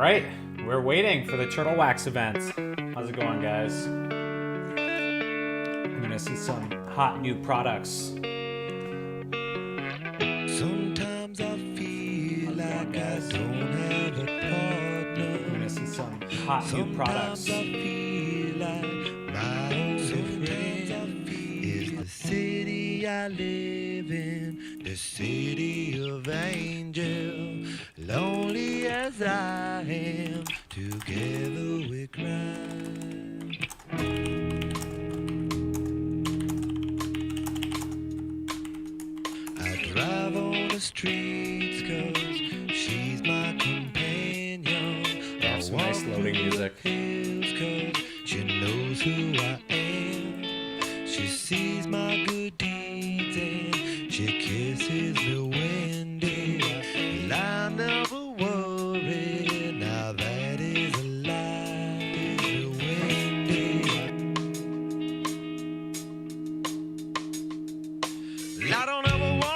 right, we're waiting for the Turtle Wax event. How's it going, guys? I'm gonna see some hot new products. Sometimes I feel like I don't have a partner. I'm gonna see some hot new products. Sometimes I feel like my only friend is the city I live in, the city of angels. Lonely as I am, together we cry. Drive on the streets cause she's my companion. They have some nice loading music. Cause she knows who I am. She sees my good deeds and she kisses me when and I never worry. Now that is a lie. I don't ever want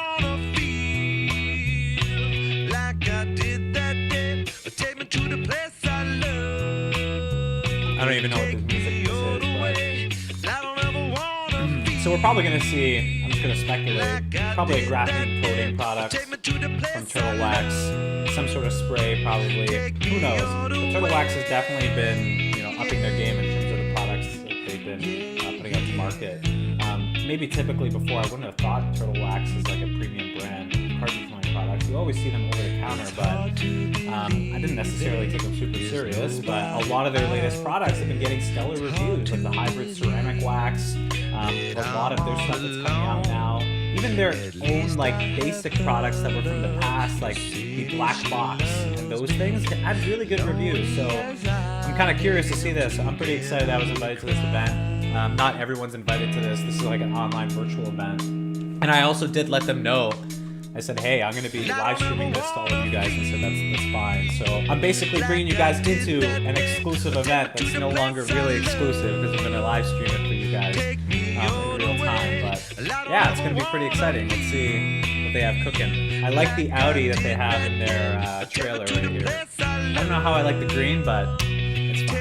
I don't even know what this music is, but... So we're probably going to see, I'm just going to speculate, probably a graphene coating product from Turtle Wax, some sort of spray probably, who knows. But Turtle Wax has definitely been, upping their game in terms of the products that they've been putting out to market. Maybe typically before I wouldn't have thought Turtle Wax is like a premium brand cartridge line product. You always see them over the counter, but I didn't necessarily take them super serious. But a lot of their latest products have been getting stellar reviews, like the hybrid ceramic wax, a lot of their stuff that's coming out now. Even their own like basic products that were from the past, like the black box and those things, had really good reviews. So I'm kind of curious to see this. I'm pretty excited I was invited to this event. Not everyone's invited to this. This is like an online virtual event. And I also did let them know. I said, hey, I'm going to be live streaming this to all of you guys, and said that's fine. So I'm basically bringing you guys into an exclusive event that's no longer really exclusive because I'm going to live stream it for you guys in real time. But yeah, it's going to be pretty exciting. Let's see what they have cooking. I like the Audi that they have in their trailer right here. I don't know how I like the green, but it's fine.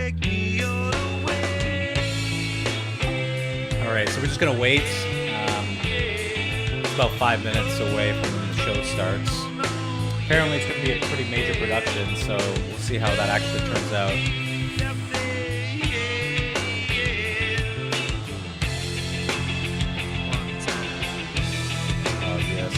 All right, so we're just going to wait. It's about 5 minutes away from when the show starts. Apparently it's going to be a pretty major production, so we'll see how that actually turns out. Oh, yes.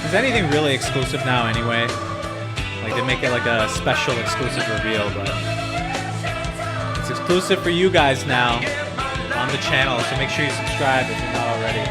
Is anything really exclusive now anyway? Like they make it like a special exclusive reveal, but it's exclusive for you guys now on the channel, so make sure you subscribe if you're not already.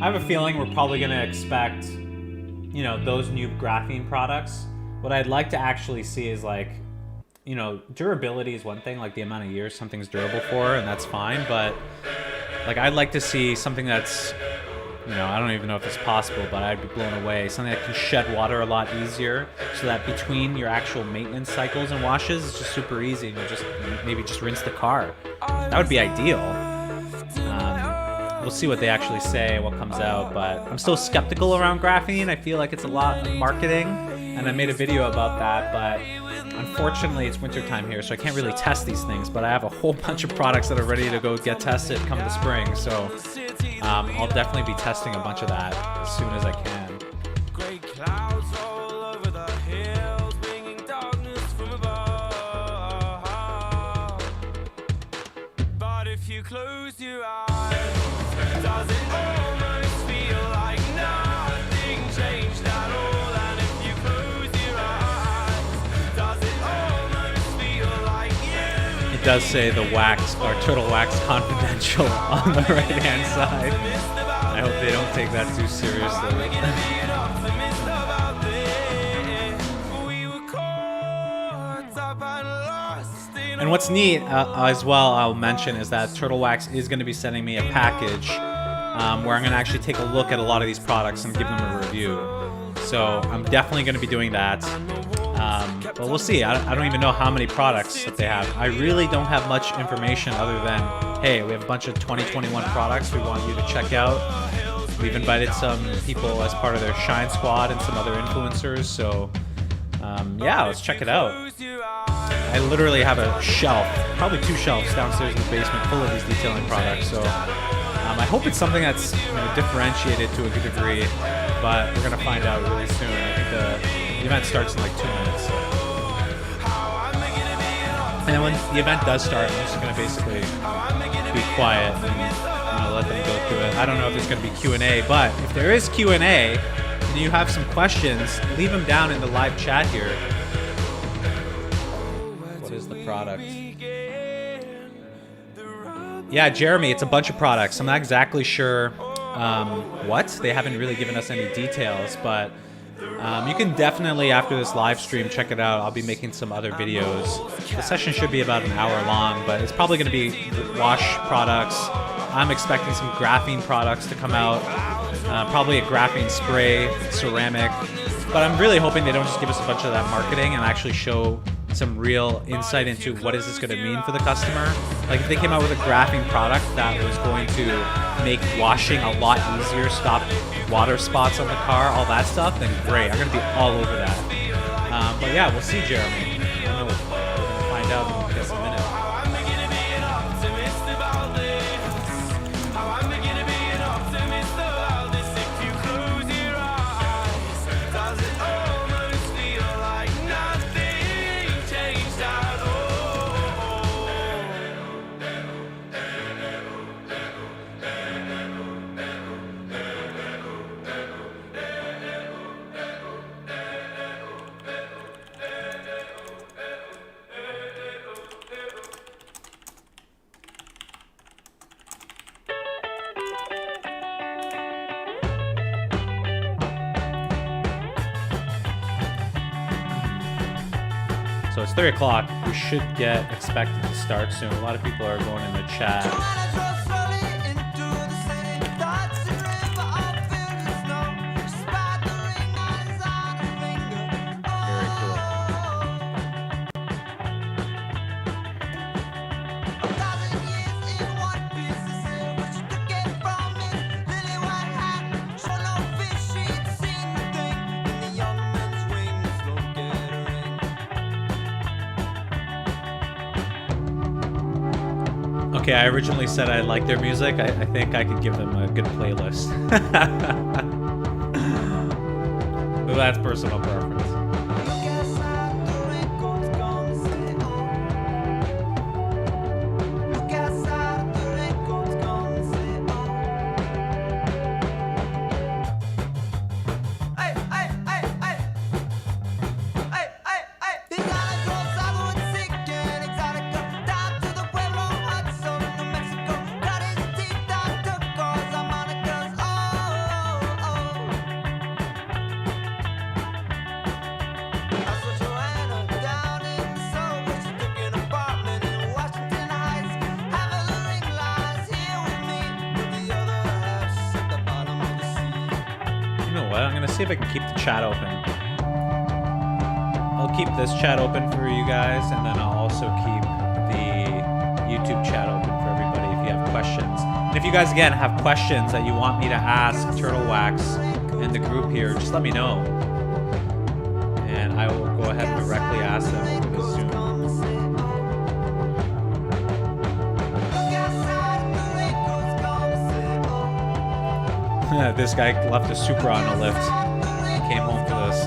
I have a feeling we're probably going to expect, those new graphene products. What I'd like to actually see is like, durability is one thing, like the amount of years something's durable for, and that's fine. But like, I'd like to see something that's, I don't even know if it's possible, but I'd be blown away. Something that can shed water a lot easier, so that between your actual maintenance cycles and washes, it's just super easy, and you maybe just rinse the car. That would be ideal. We'll see what they actually say, what comes out, but I'm still skeptical around graphene. I feel like it's a lot of marketing, and I made a video about that, but unfortunately it's wintertime here, so I can't really test these things, but I have a whole bunch of products that are ready to go get tested come the spring, so I'll definitely be testing a bunch of that as soon as I can. Great clouds all over the hills, bringing darkness from above. But if you close your eyes, does it almost feel like no? does say the wax or turtle wax confidential on the right hand side. I hope they don't take that too seriously. And what's neat as well, I'll mention, is that Turtle Wax is going to be sending me a package where I'm going to actually take a look at a lot of these products and give them a review. So I'm definitely going to be doing that. But we'll see. I don't even know how many products that they have. I really don't have much information other than, hey, we have a bunch of 2021 products we want you to check out. We've invited some people as part of their Shine Squad and some other influencers. So yeah, let's check it out. I literally have a shelf, probably 2 shelves downstairs in the basement full of these detailing products. So I hope it's something that's differentiated to a good degree, but we're going to find out really soon. I think the event starts in like 2 minutes. And when the event does start, I'm just going to basically be quiet and let them go through it. I don't know if there's going to be Q&A, but if there is Q&A and you have some questions, leave them down in the live chat here. What is the product? Yeah, Jeremy, it's a bunch of products. I'm not exactly sure what. They haven't really given us any details, but you can definitely, after this live stream, check it out. I'll be making some other videos. The session should be about an hour long, but it's probably going to be wash products. I'm expecting some graphene products to come out. Probably a graphene spray, ceramic. But I'm really hoping they don't just give us a bunch of that marketing and actually show some real insight into what is this going to mean for the customer. Like if they came out with a graphene product that was going to make washing a lot easier, stop water spots on the car, all that stuff, then great. I'm going to be all over that. But yeah, we'll see, Jeremy. I don't know. We're going to find out in just a minute. So it's 3 o'clock. We should get expected to start soon. A lot of people are going in the chat. Very cool. Okay, I originally said I like their music. I think I could give them a good playlist. But that's personal preference. I'm gonna see if I can keep the chat open. I'll keep this chat open for you guys, and then I'll also keep the YouTube chat open for everybody if you have questions. And if you guys, again, have questions that you want me to ask Turtle Wax and the group here, just let me know. And I will go ahead and directly ask them over the Zoom. This guy left a Supra on a lift. Came home for this.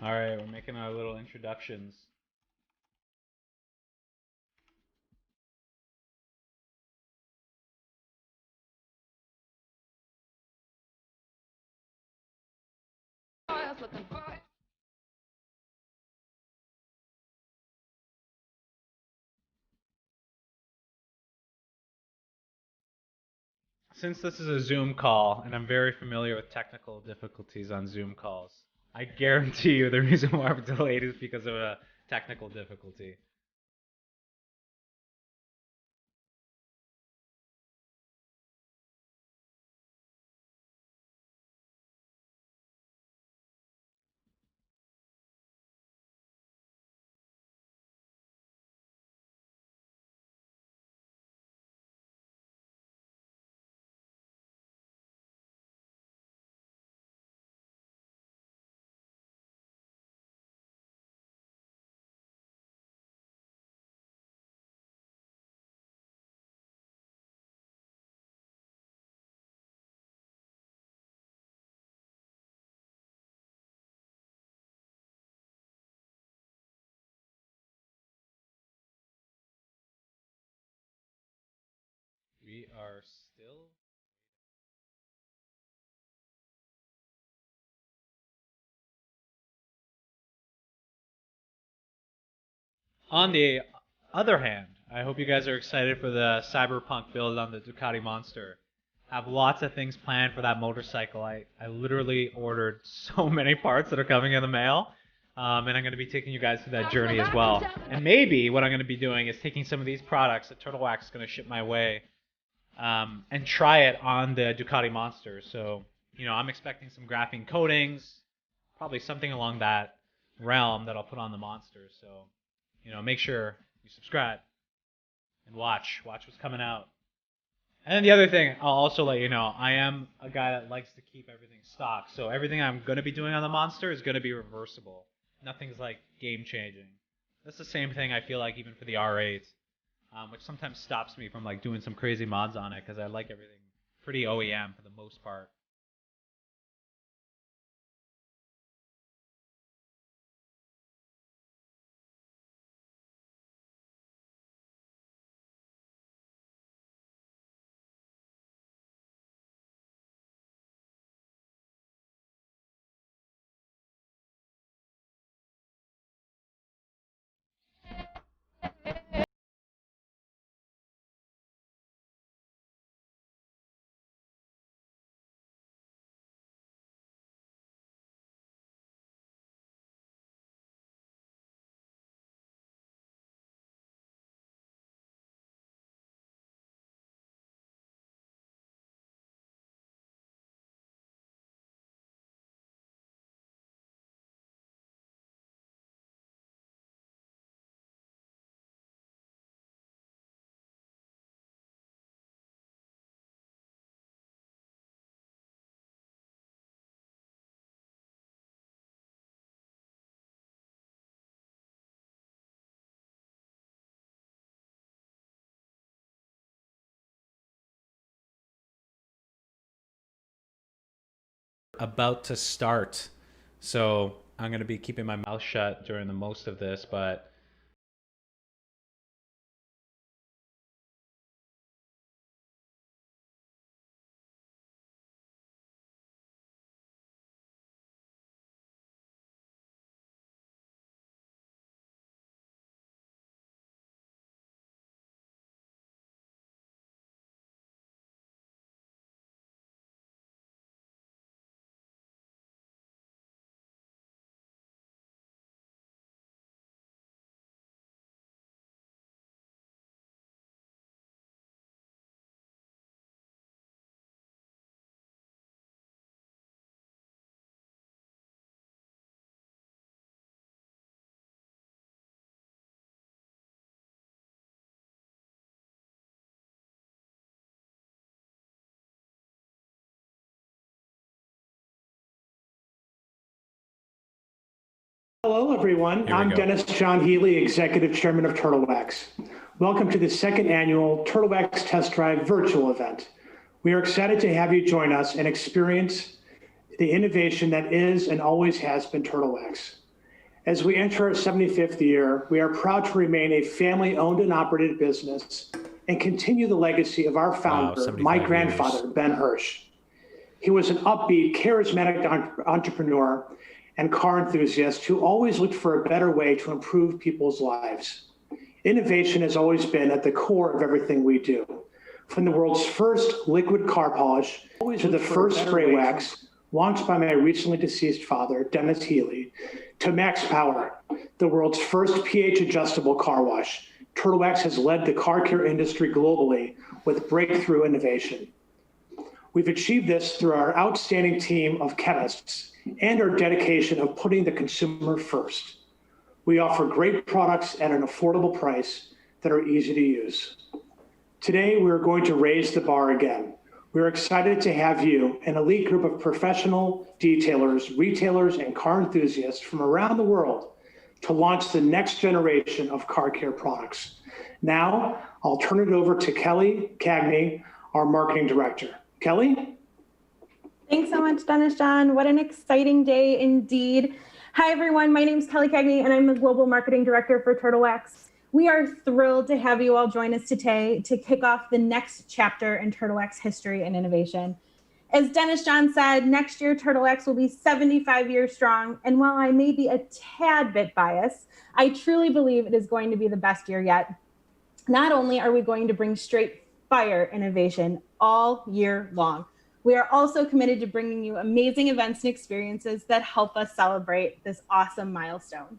All right, we're making our little introductions. Since this is a Zoom call, and I'm very familiar with technical difficulties on Zoom calls, I guarantee you the reason why we're delayed is because of a technical difficulty. We are still. On the other hand, I hope you guys are excited for the Cyberpunk build on the Ducati Monster. I have lots of things planned for that motorcycle. I literally ordered so many parts that are coming in the mail. And I'm going to be taking you guys through that journey as well. And maybe what I'm going to be doing is taking some of these products that Turtle Wax is going to ship my way and try it on the Ducati Monster. So, I'm expecting some graphene coatings, probably something along that realm that I'll put on the Monster. So, make sure you subscribe and watch what's coming out. And then the other thing, I'll also let you know, I am a guy that likes to keep everything stocked. So everything I'm going to be doing on the Monster is going to be reversible. Nothing's like game changing. That's the same thing I feel like even for the R8, which sometimes stops me from like doing some crazy mods on it because I like everything pretty OEM for the most part. About to start. So I'm going to be keeping my mouth shut during the most of this, but Hello, everyone. I'm Dennis John Healy, Executive Chairman of Turtle Wax. Welcome to the second annual Turtle Wax Test Drive virtual event. We are excited to have you join us and experience the innovation that is and always has been Turtle Wax. As we enter our 75th year, we are proud to remain a family-owned and operated business and continue the legacy of our founder, 75 my years. grandfather, Ben Hirsch. He was an upbeat, charismatic entrepreneur and car enthusiast who always looked for a better way to improve people's lives. Innovation has always been at the core of everything we do. From the world's first liquid car polish to the first spray wax launched by my recently deceased father, Dennis Healy, to Max Power, the world's first pH adjustable car wash, Turtle Wax has led the car care industry globally with breakthrough innovation. We've achieved this through our outstanding team of chemists and our dedication of putting the consumer first. We offer great products at an affordable price that are easy to use. Today, we're going to raise the bar again. We're excited to have you, an elite group of professional detailers, retailers, and car enthusiasts from around the world to launch the next generation of car care products. Now, I'll turn it over to Kelly Cagney, our marketing director. Kelly? Thanks so much, Dennis John. What an exciting day indeed. Hi, everyone. My name is Kelly Cagney, and I'm the Global Marketing Director for Turtle Wax. We are thrilled to have you all join us today to kick off the next chapter in Turtle Wax history and innovation. As Dennis John said, next year, Turtle Wax will be 75 years strong. And while I may be a tad bit biased, I truly believe it is going to be the best year yet. Not only are we going to bring straight fire innovation all year long, we are also committed to bringing you amazing events and experiences that help us celebrate this awesome milestone.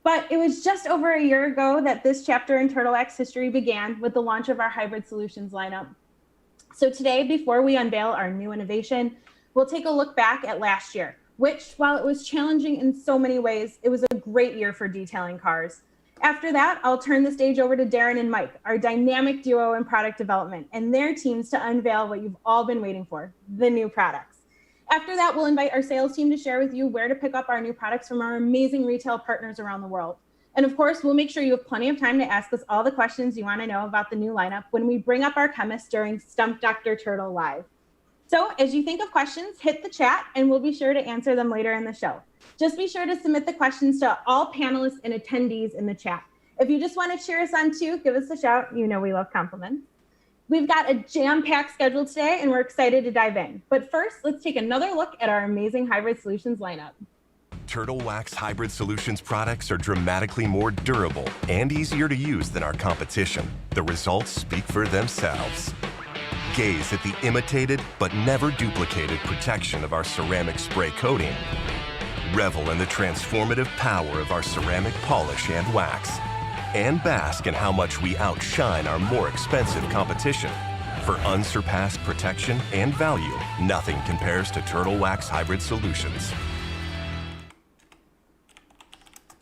But it was just over a year ago that this chapter in Turtle Wax history began with the launch of our hybrid solutions lineup. So today, before we unveil our new innovation, we'll take a look back at last year, which, while it was challenging in so many ways, it was a great year for detailing cars. After that, I'll turn the stage over to Darren and Mike, our dynamic duo in product development, and their teams to unveil what you've all been waiting for, the new products. After that, we'll invite our sales team to share with you where to pick up our new products from our amazing retail partners around the world. And of course, we'll make sure you have plenty of time to ask us all the questions you want to know about the new lineup when we bring up our chemists during Stump Dr. Turtle Live. So as you think of questions, hit the chat and we'll be sure to answer them later in the show. Just be sure to submit the questions to all panelists and attendees in the chat. If you just want to cheer us on too, give us a shout. You know we love compliments. We've got a jam-packed schedule today and we're excited to dive in. But first, let's take another look at our amazing hybrid solutions lineup. Turtle Wax Hybrid Solutions products are dramatically more durable and easier to use than our competition. The results speak for themselves. Gaze at the imitated but never duplicated protection of our ceramic spray coating. Revel in the transformative power of our ceramic polish and wax. And bask in how much we outshine our more expensive competition. For unsurpassed protection and value, nothing compares to Turtle Wax Hybrid Solutions.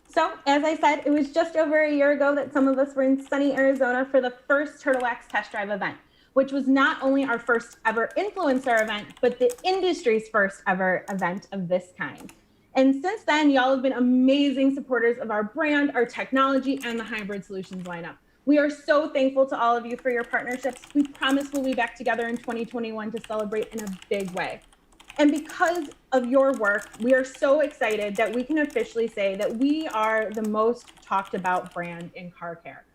So, as I said, it was just over a year ago that some of us were in sunny Arizona for the first Turtle Wax test drive event, which was not only our first ever influencer event, but the industry's first ever event of this kind. And since then, y'all have been amazing supporters of our brand, our technology, and the hybrid solutions lineup. We are so thankful to all of you for your partnerships. We promise we'll be back together in 2021 to celebrate in a big way. And because of your work, we are so excited that we can officially say that we are the most talked about brand in car care.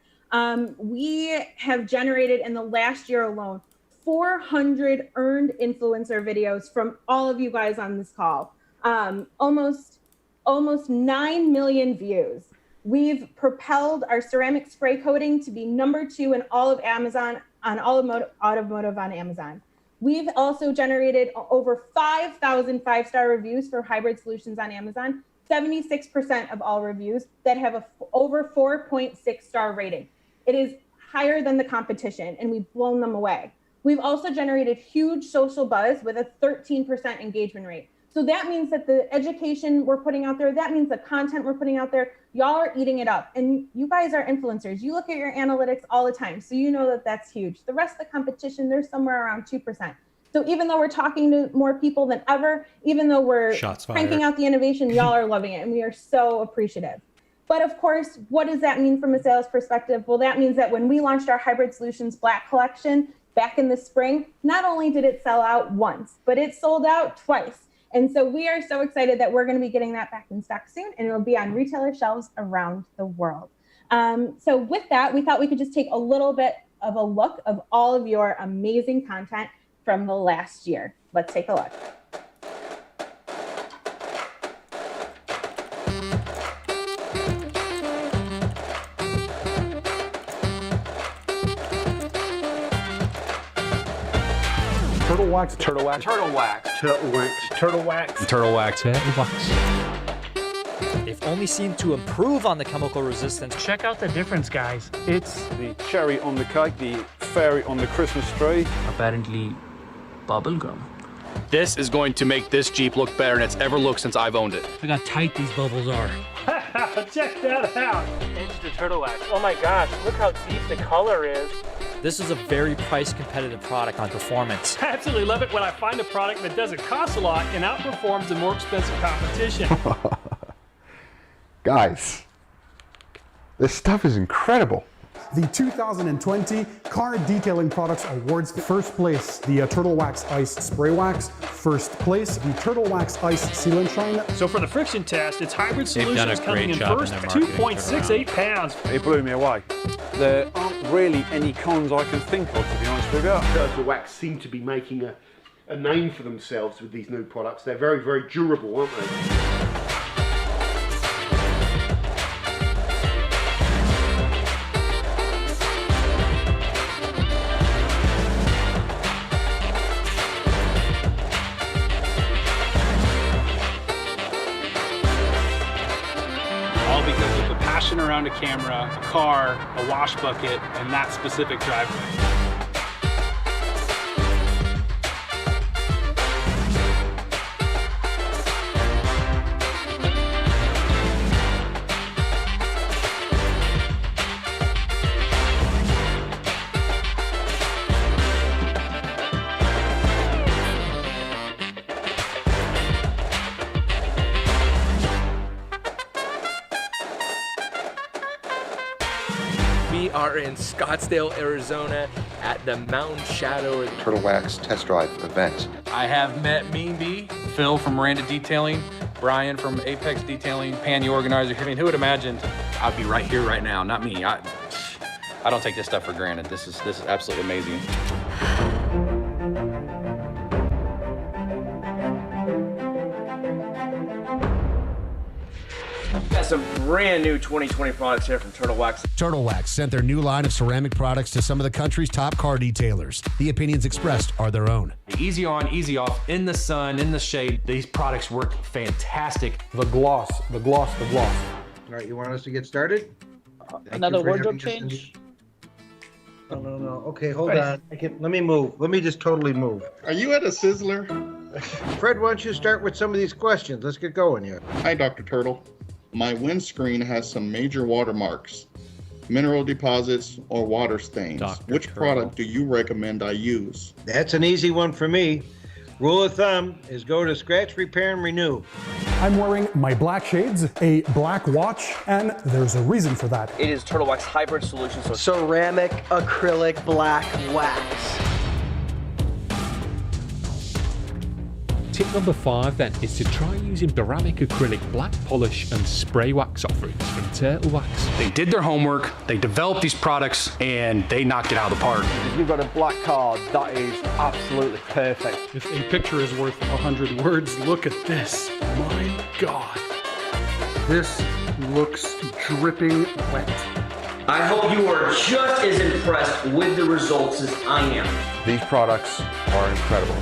We have generated in the last year alone 400 earned influencer videos from all of you guys on this call. Almost 9 million views. We've propelled our ceramic spray coating to be #2 in all of Amazon, on all of automotive on Amazon. We've also generated over 5,000 five-star reviews for hybrid solutions on Amazon, 76% of all reviews that have over 4.6 star rating. It is higher than the competition and we've blown them away. We've also generated huge social buzz with a 13% engagement rate. So that means that the education we're putting out there, that means the content we're putting out there, y'all are eating it up. And you guys are influencers. You look at your analytics all the time. So you know that that's huge. The rest of the competition, they're somewhere around 2%. So even though we're talking to more people than ever, even though we're cranking out the innovation, y'all are loving it. And we are so appreciative. But of course, what does that mean from a sales perspective? Well, that means that when we launched our Hybrid Solutions Black Collection back in the spring, not only did it sell out once, but it sold out twice. And so we are so excited that we're going to be getting that back in stock soon, and it'll be on retailer shelves around the world. So with that, we thought we could just take a little bit of a look of all of your amazing content from the last year. Let's take a look. Turtle wax. Turtle wax. Turtle wax. Turtle wax. Turtle wax. Turtle wax. Turtle wax. They've only seemed to improve on the chemical resistance. Check out the difference, guys. It's The cherry on the cake, the fairy on the Christmas tree. apparently bubblegum. This is going to make this Jeep look better than it's ever looked since I've owned it. Look how tight these bubbles are. Check that out. Into the turtle wax. Oh my gosh, look how deep the color is. This is a very price competitive product on performance. I absolutely love it when I find a product that doesn't cost a lot and outperforms the more expensive competition. Guys, this stuff is incredible. The 2020 Car Detailing Products Awards. First place, the Turtle Wax Ice Spray Wax. First place, the Turtle Wax Ice Seal and Shine. So for the friction test, it's hybrid They've done a solutions coming great in job in first, their marketing 2.68 pounds. It blew me away. There aren't really any cons I can think of, to be honest with you. Turtle Wax seem to be making a name for themselves with these new products. They're very, very durable, aren't they? All because of the passion around a camera, a car, a wash bucket, and that specific driveway. We are in Scottsdale, Arizona at the Mountain Shadow Turtle Wax Test Drive event. I have met Mean Bee, Phil from Miranda Detailing, Brian from Apex Detailing, Pan, the organizer. I mean, who would imagine I'd be right here, right now? Not me. I don't take this stuff for granted. This is absolutely amazing. Got some brand new 2020 products here from Turtle Wax. Turtle Wax sent their new line of ceramic products to some of the country's top car detailers. The opinions expressed are their own. Easy on, easy off, in the sun, in the shade. These products work fantastic. The gloss, the gloss, the gloss. All right, you want us to get started? Another wardrobe change? No. Okay, hold on. Let me move. Let me just totally move. Are you at a sizzler? Fred, why don't you start with some of these questions? Let's get going here. Hi, Dr. Turtle. My windscreen has some major watermarks, mineral deposits, or water stains. Which product do you recommend I use? That's an easy one for me. Rule of thumb is go to Scratch, Repair, and Renew. I'm wearing my black shades, a black watch, and there's a reason for that. It is Turtle Wax Hybrid Solutions. So ceramic acrylic black wax. Tip number 5 then is to try using ceramic acrylic black polish and spray wax offerings from Turtle Wax. They did their homework, they developed these products, and they knocked it out of the park. If you've got a black card, that is absolutely perfect. If a picture is worth 100 words, look at this. My God. This looks dripping wet. I hope you are just as impressed with the results as I am. These products are incredible.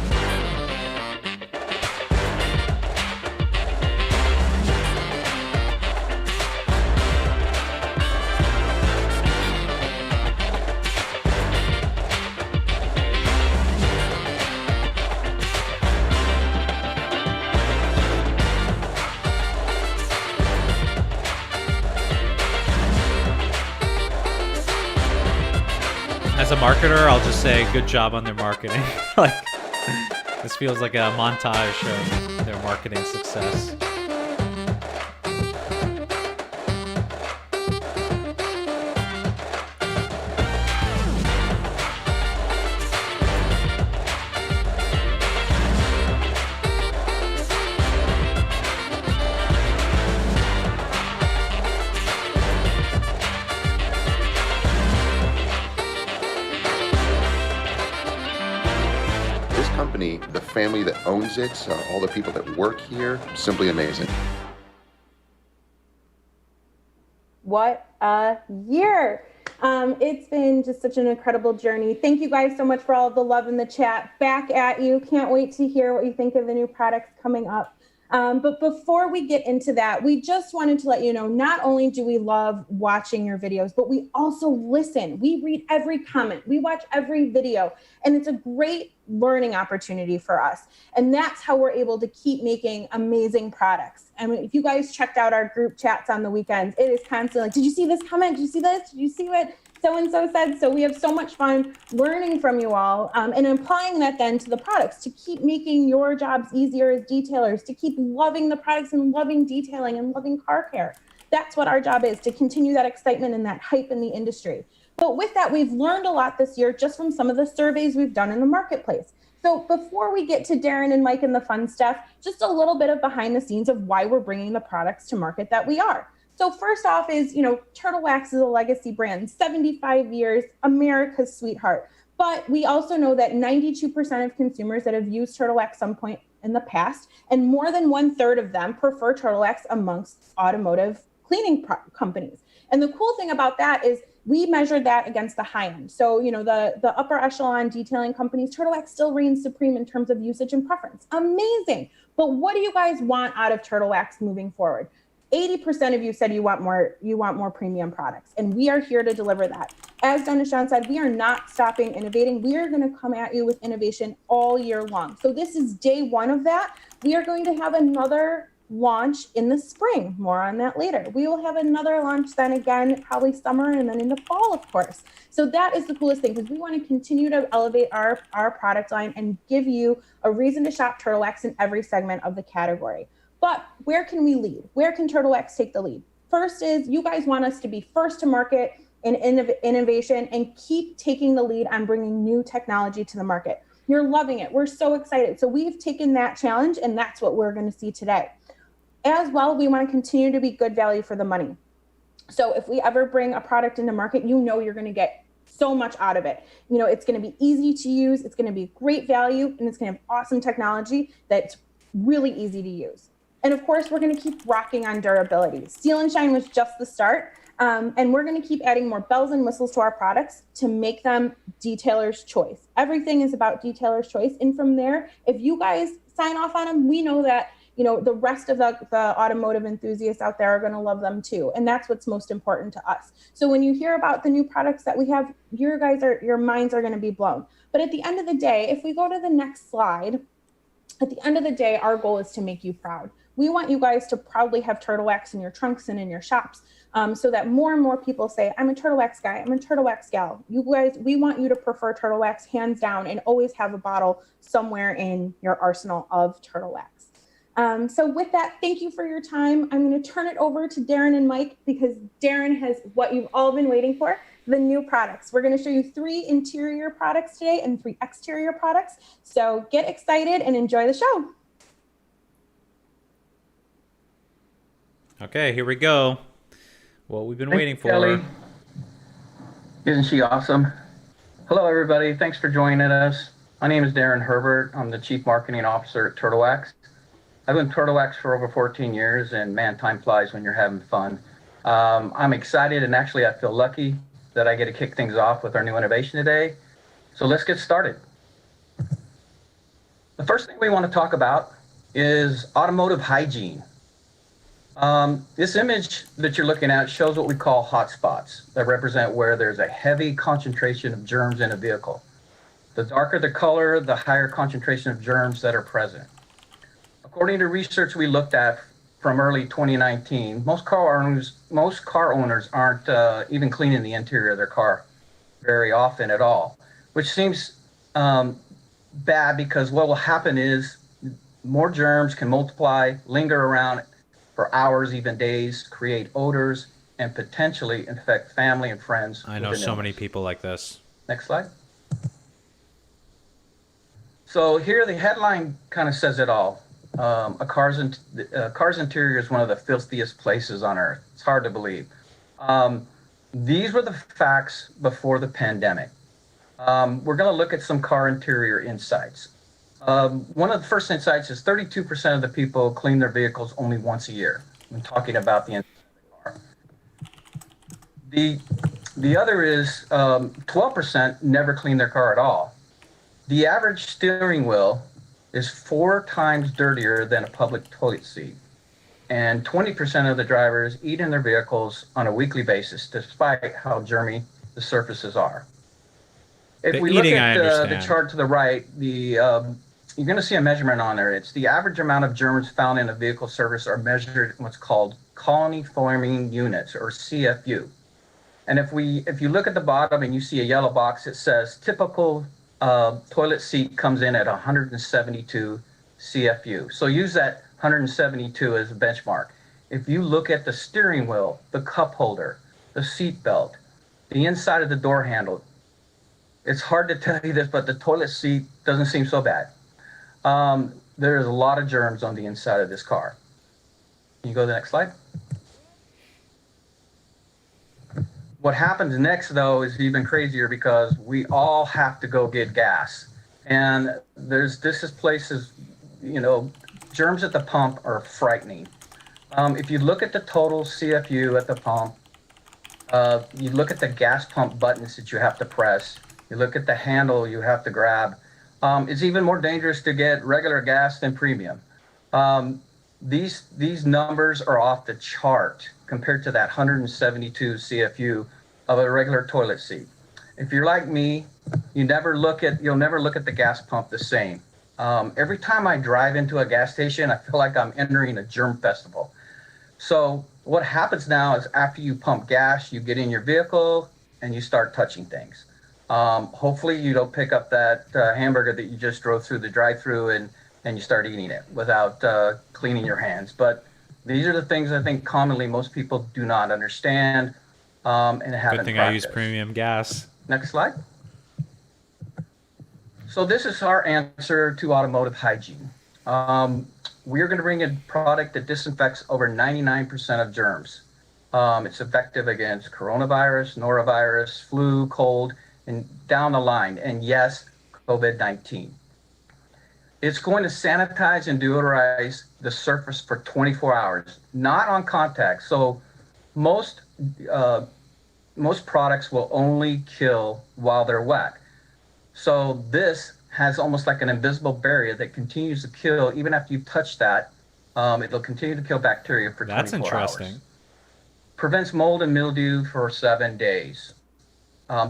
As a marketer, I'll just say good job on their marketing. Like, this feels like a montage of their marketing success. family that owns it, all the people that work here, simply amazing. What a year. It's been just such an incredible journey. Thank you guys so much for all of the love in the chat. Back at you. Can't wait to hear what you think of the new products coming up. But before we get into that, we just wanted to let you know, not only do we love watching your videos, but we also listen. We read every comment. We watch every video. And it's a great learning opportunity for us. And that's how we're able to keep making amazing products. I mean, if you guys checked out our group chats on the weekends, it is constantly like, did you see this comment? Did you see this? Did you see what so-and-so said? So we have so much fun learning from you all and applying that then to the products to keep making your jobs easier as detailers, to keep loving the products and loving detailing and loving car care. That's what our job is, to continue that excitement and that hype in the industry. But with that, we've learned a lot this year just from some of the surveys we've done in the marketplace. So before we get to Darren and Mike and the fun stuff, just a little bit of behind the scenes of why we're bringing the products to market that we are. So first off is, Turtle Wax is a legacy brand, 75 years, America's sweetheart. But we also know that 92% of consumers that have used Turtle Wax some point in the past, and more than 1/3 of them prefer Turtle Wax amongst automotive cleaning companies. And the cool thing about that is we measured that against the high end. So, the upper echelon detailing companies, Turtle Wax still reigns supreme in terms of usage and preference. Amazing. But what do you guys want out of Turtle Wax moving forward? 80% of you said you want more premium products, and we are here to deliver that. As Dennis John said, we are not stopping innovating. We are going to come at you with innovation all year long. So this is day one of that. We are going to have another launch in the spring. More on that later. We will have another launch then again, probably summer and then in the fall, of course. So that is the coolest thing, because we want to continue to elevate our product line and give you a reason to shop Turtle Wax in every segment of the category. But where can we lead? Where can Turtle Wax take the lead? First is you guys want us to be first to market in innovation and keep taking the lead on bringing new technology to the market. You're loving it. We're so excited. So we've taken that challenge, and that's what we're going to see today. As well, we want to continue to be good value for the money. So if we ever bring a product into market, you're going to get so much out of it. It's going to be easy to use. It's going to be great value, and it's going to have awesome technology that's really easy to use. And of course, we're going to keep rocking on durability. Steel and Shine was just the start. And we're going to keep adding more bells and whistles to our products to make them detailer's choice. Everything is about detailer's choice. And from there, if you guys sign off on them, we know that the rest of the automotive enthusiasts out there are going to love them too. And that's what's most important to us. So when you hear about the new products that we have, your minds are going to be blown. But at the end of the day, if we go to the next slide, at the end of the day, our goal is to make you proud. We want you guys to proudly have Turtle Wax in your trunks and in your shops, so that more and more people say, I'm a Turtle Wax guy, I'm a Turtle Wax gal. You guys, we want you to prefer Turtle Wax hands down and always have a bottle somewhere in your arsenal of Turtle Wax. So with that, thank you for your time. I'm going to turn it over to Darren and Mike, because Darren has what you've all been waiting for, the new products. We're going to show you 3 interior products today and 3 exterior products. So get excited and enjoy the show. Okay, here we go. What we've been waiting for. Kelly. Isn't she awesome? Hello, everybody. Thanks for joining us. My name is Darren Herbert. I'm the Chief Marketing Officer at Turtle Wax. I've been Turtle Wax for over 14 years, and man, time flies when you're having fun. I'm excited, and actually I feel lucky that I get to kick things off with our new innovation today. So let's get started. The first thing we want to talk about is automotive hygiene. This image that you're looking at shows what we call hotspots that represent where there's a heavy concentration of germs in a vehicle. The darker the color, the higher concentration of germs that are present. According to research we looked at from early 2019, most car owners aren't even cleaning the interior of their car very often at all, which seems bad, because what will happen is more germs can multiply, linger around for hours, even days, create odors, and potentially infect family and friends. I know so many people like this. Next slide. So here the headline kind of says it all. A car's interior is one of the filthiest places on earth. It's hard to believe. These were the facts before the pandemic. We're going to look at some car interior insights. One of the first insights is 32% of the people clean their vehicles only once a year. I'm talking about the inside of the car. The other is 12% never clean their car at all. The average steering wheel is 4 times dirtier than a public toilet seat. And 20% of the drivers eat in their vehicles on a weekly basis, despite how germy the surfaces are. If we look at the chart to the right, you're going to see a measurement on there. It's the average amount of germs found in a vehicle surface are measured in what's called colony forming units, or CFU. And if you look at the bottom and you see a yellow box, it says typical toilet seat comes in at 172 CFU. So use that 172 as a benchmark. If you look at the steering wheel, the cup holder, the seat belt, the inside of the door handle, it's hard to tell you this, but the toilet seat doesn't seem so bad. There's a lot of germs on the inside of this car. Can you go to the next slide? What happens next, though, is even crazier because we all have to go get gas. And places, germs at the pump are frightening. If you look at the total CFU at the pump, you look at the gas pump buttons that you have to press, you look at the handle you have to grab, it's even more dangerous to get regular gas than premium. These numbers are off the chart compared to that 172 CFU of a regular toilet seat. If you're like me, you'll never look at the gas pump the same. Every time I drive into a gas station, I feel like I'm entering a germ festival. So what happens now is after you pump gas, you get in your vehicle and you start touching things. Hopefully you don't pick up that hamburger that you just drove through the drive-through and you start eating it without cleaning your hands. But these are the things I think commonly most people do not understand and haven't Good thing practiced. I use premium gas. Next slide. So this is our answer to automotive hygiene. We're going to bring a product that disinfects over 99% of germs. It's effective against coronavirus, norovirus, flu, cold, and down the line. And yes, COVID-19. It's going to sanitize and deodorize the surface for 24 hours, not on contact. So most products will only kill while they're wet. So this has almost like an invisible barrier that continues to kill even after you've touched that. It'll continue to kill bacteria for 24 hours. That's interesting. Prevents mold and mildew for 7 days.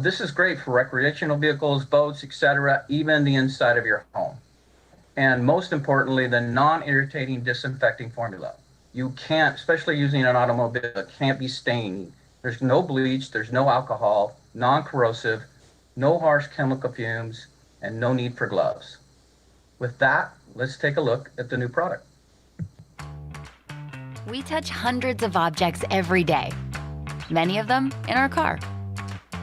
This is great for recreational vehicles, boats, etc., even the inside of your home. And most importantly, the non-irritating disinfecting formula. You can't, especially using an automobile, it can't be staining. There's no bleach, there's no alcohol, non-corrosive, no harsh chemical fumes, and no need for gloves. With that, let's take a look at the new product. We touch hundreds of objects every day, many of them in our car,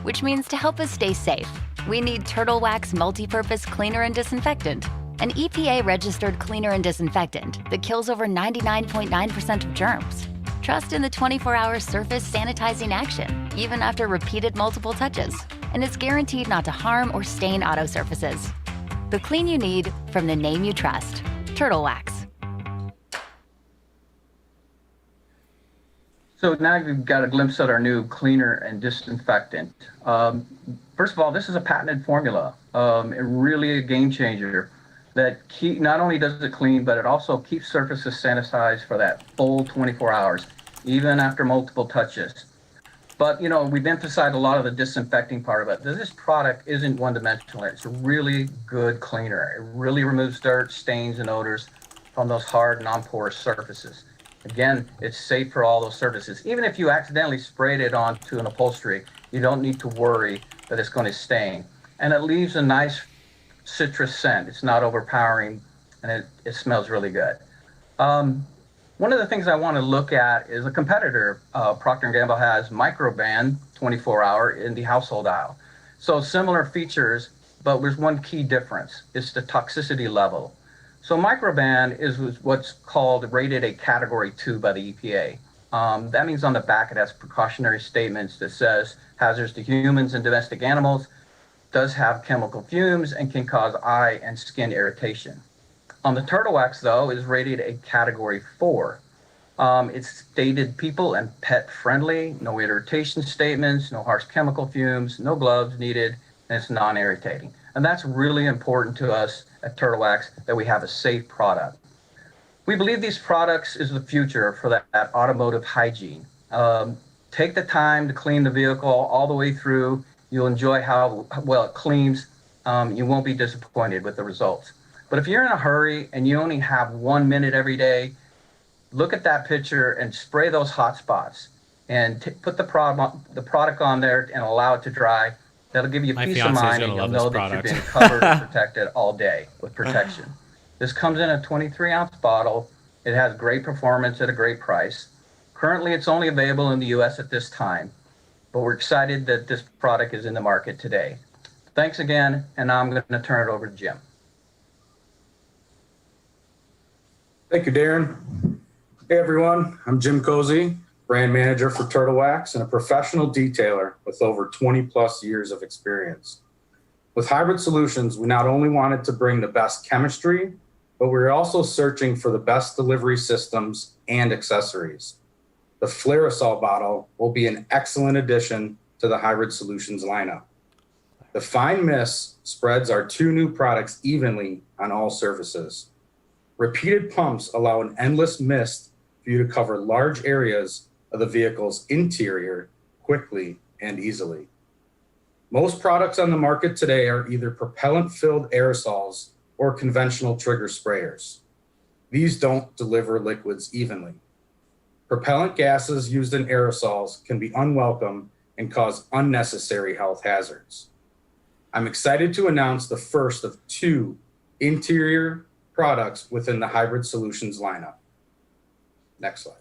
which means to help us stay safe, we need Turtle Wax Multi-Purpose Cleaner and Disinfectant, an EPA-registered cleaner and disinfectant that kills over 99.9% of germs. Trust in the 24-hour surface sanitizing action, even after repeated multiple touches, and it's guaranteed not to harm or stain auto surfaces. The clean you need from the name you trust, Turtle Wax. So now you've got a glimpse at our new cleaner and disinfectant. First of all, this is a patented formula, really a game changer that not only does it clean, but it also keeps surfaces sanitized for that full 24 hours, even after multiple touches. But, we've emphasized a lot of the disinfecting part of it. This product isn't one-dimensional. It's a really good cleaner. It really removes dirt, stains, and odors from those hard, non-porous surfaces. Again, it's safe for all those surfaces. Even if you accidentally sprayed it onto an upholstery, you don't need to worry that it's going to stain. And it leaves a nice citrus scent. It's not overpowering, and it smells really good. One of the things I want to look at is a competitor. Procter & Gamble has Microban 24-hour in the household aisle. So similar features, but there's one key difference. It's the toxicity level. So Microban is what's rated a Category 2 by the EPA. That means on the back it has precautionary statements that says hazards to humans and domestic animals. does have chemical fumes and can cause eye and skin irritation. On the Turtle Wax, though, is rated a category 4. It's stated people and pet friendly, no irritation statements, no harsh chemical fumes, no gloves needed, and it's non-irritating. And that's really important to us at Turtle Wax, that we have a safe product. We believe these products is the future for that automotive hygiene. Take the time to clean the vehicle all the way through. You'll enjoy how well it cleans. You won't be disappointed with the results. But if you're in a hurry and you only have 1 minute every day, look at that picture and spray those hot spots and put the product on there and allow it to dry. That'll give you peace of mind, and you'll know that you're being covered and protected all day with protection. This comes in a 23-ounce bottle. It has great performance at a great price. Currently, it's only available in the U.S. at this time, but we're excited that this product is in the market today. Thanks again, and now I'm going to turn it over to Jim. Thank you, Darren. Hey, everyone. I'm Jim Cozy, brand manager for Turtle Wax and a professional detailer with over 20-plus years of experience. With Hybrid Solutions, we not only wanted to bring the best chemistry, but we were also searching for the best delivery systems and accessories. The Flairosol bottle will be an excellent addition to the Hybrid Solutions lineup. The Fine Mist spreads our 2 new products evenly on all surfaces. Repeated pumps allow an endless mist for you to cover large areas of the vehicle's interior quickly and easily. Most products on the market today are either propellant-filled aerosols or conventional trigger sprayers. These don't deliver liquids evenly. Propellant gases used in aerosols can be unwelcome and cause unnecessary health hazards. I'm excited to announce the first of 2 interior products within the Hybrid Solutions lineup. Next slide.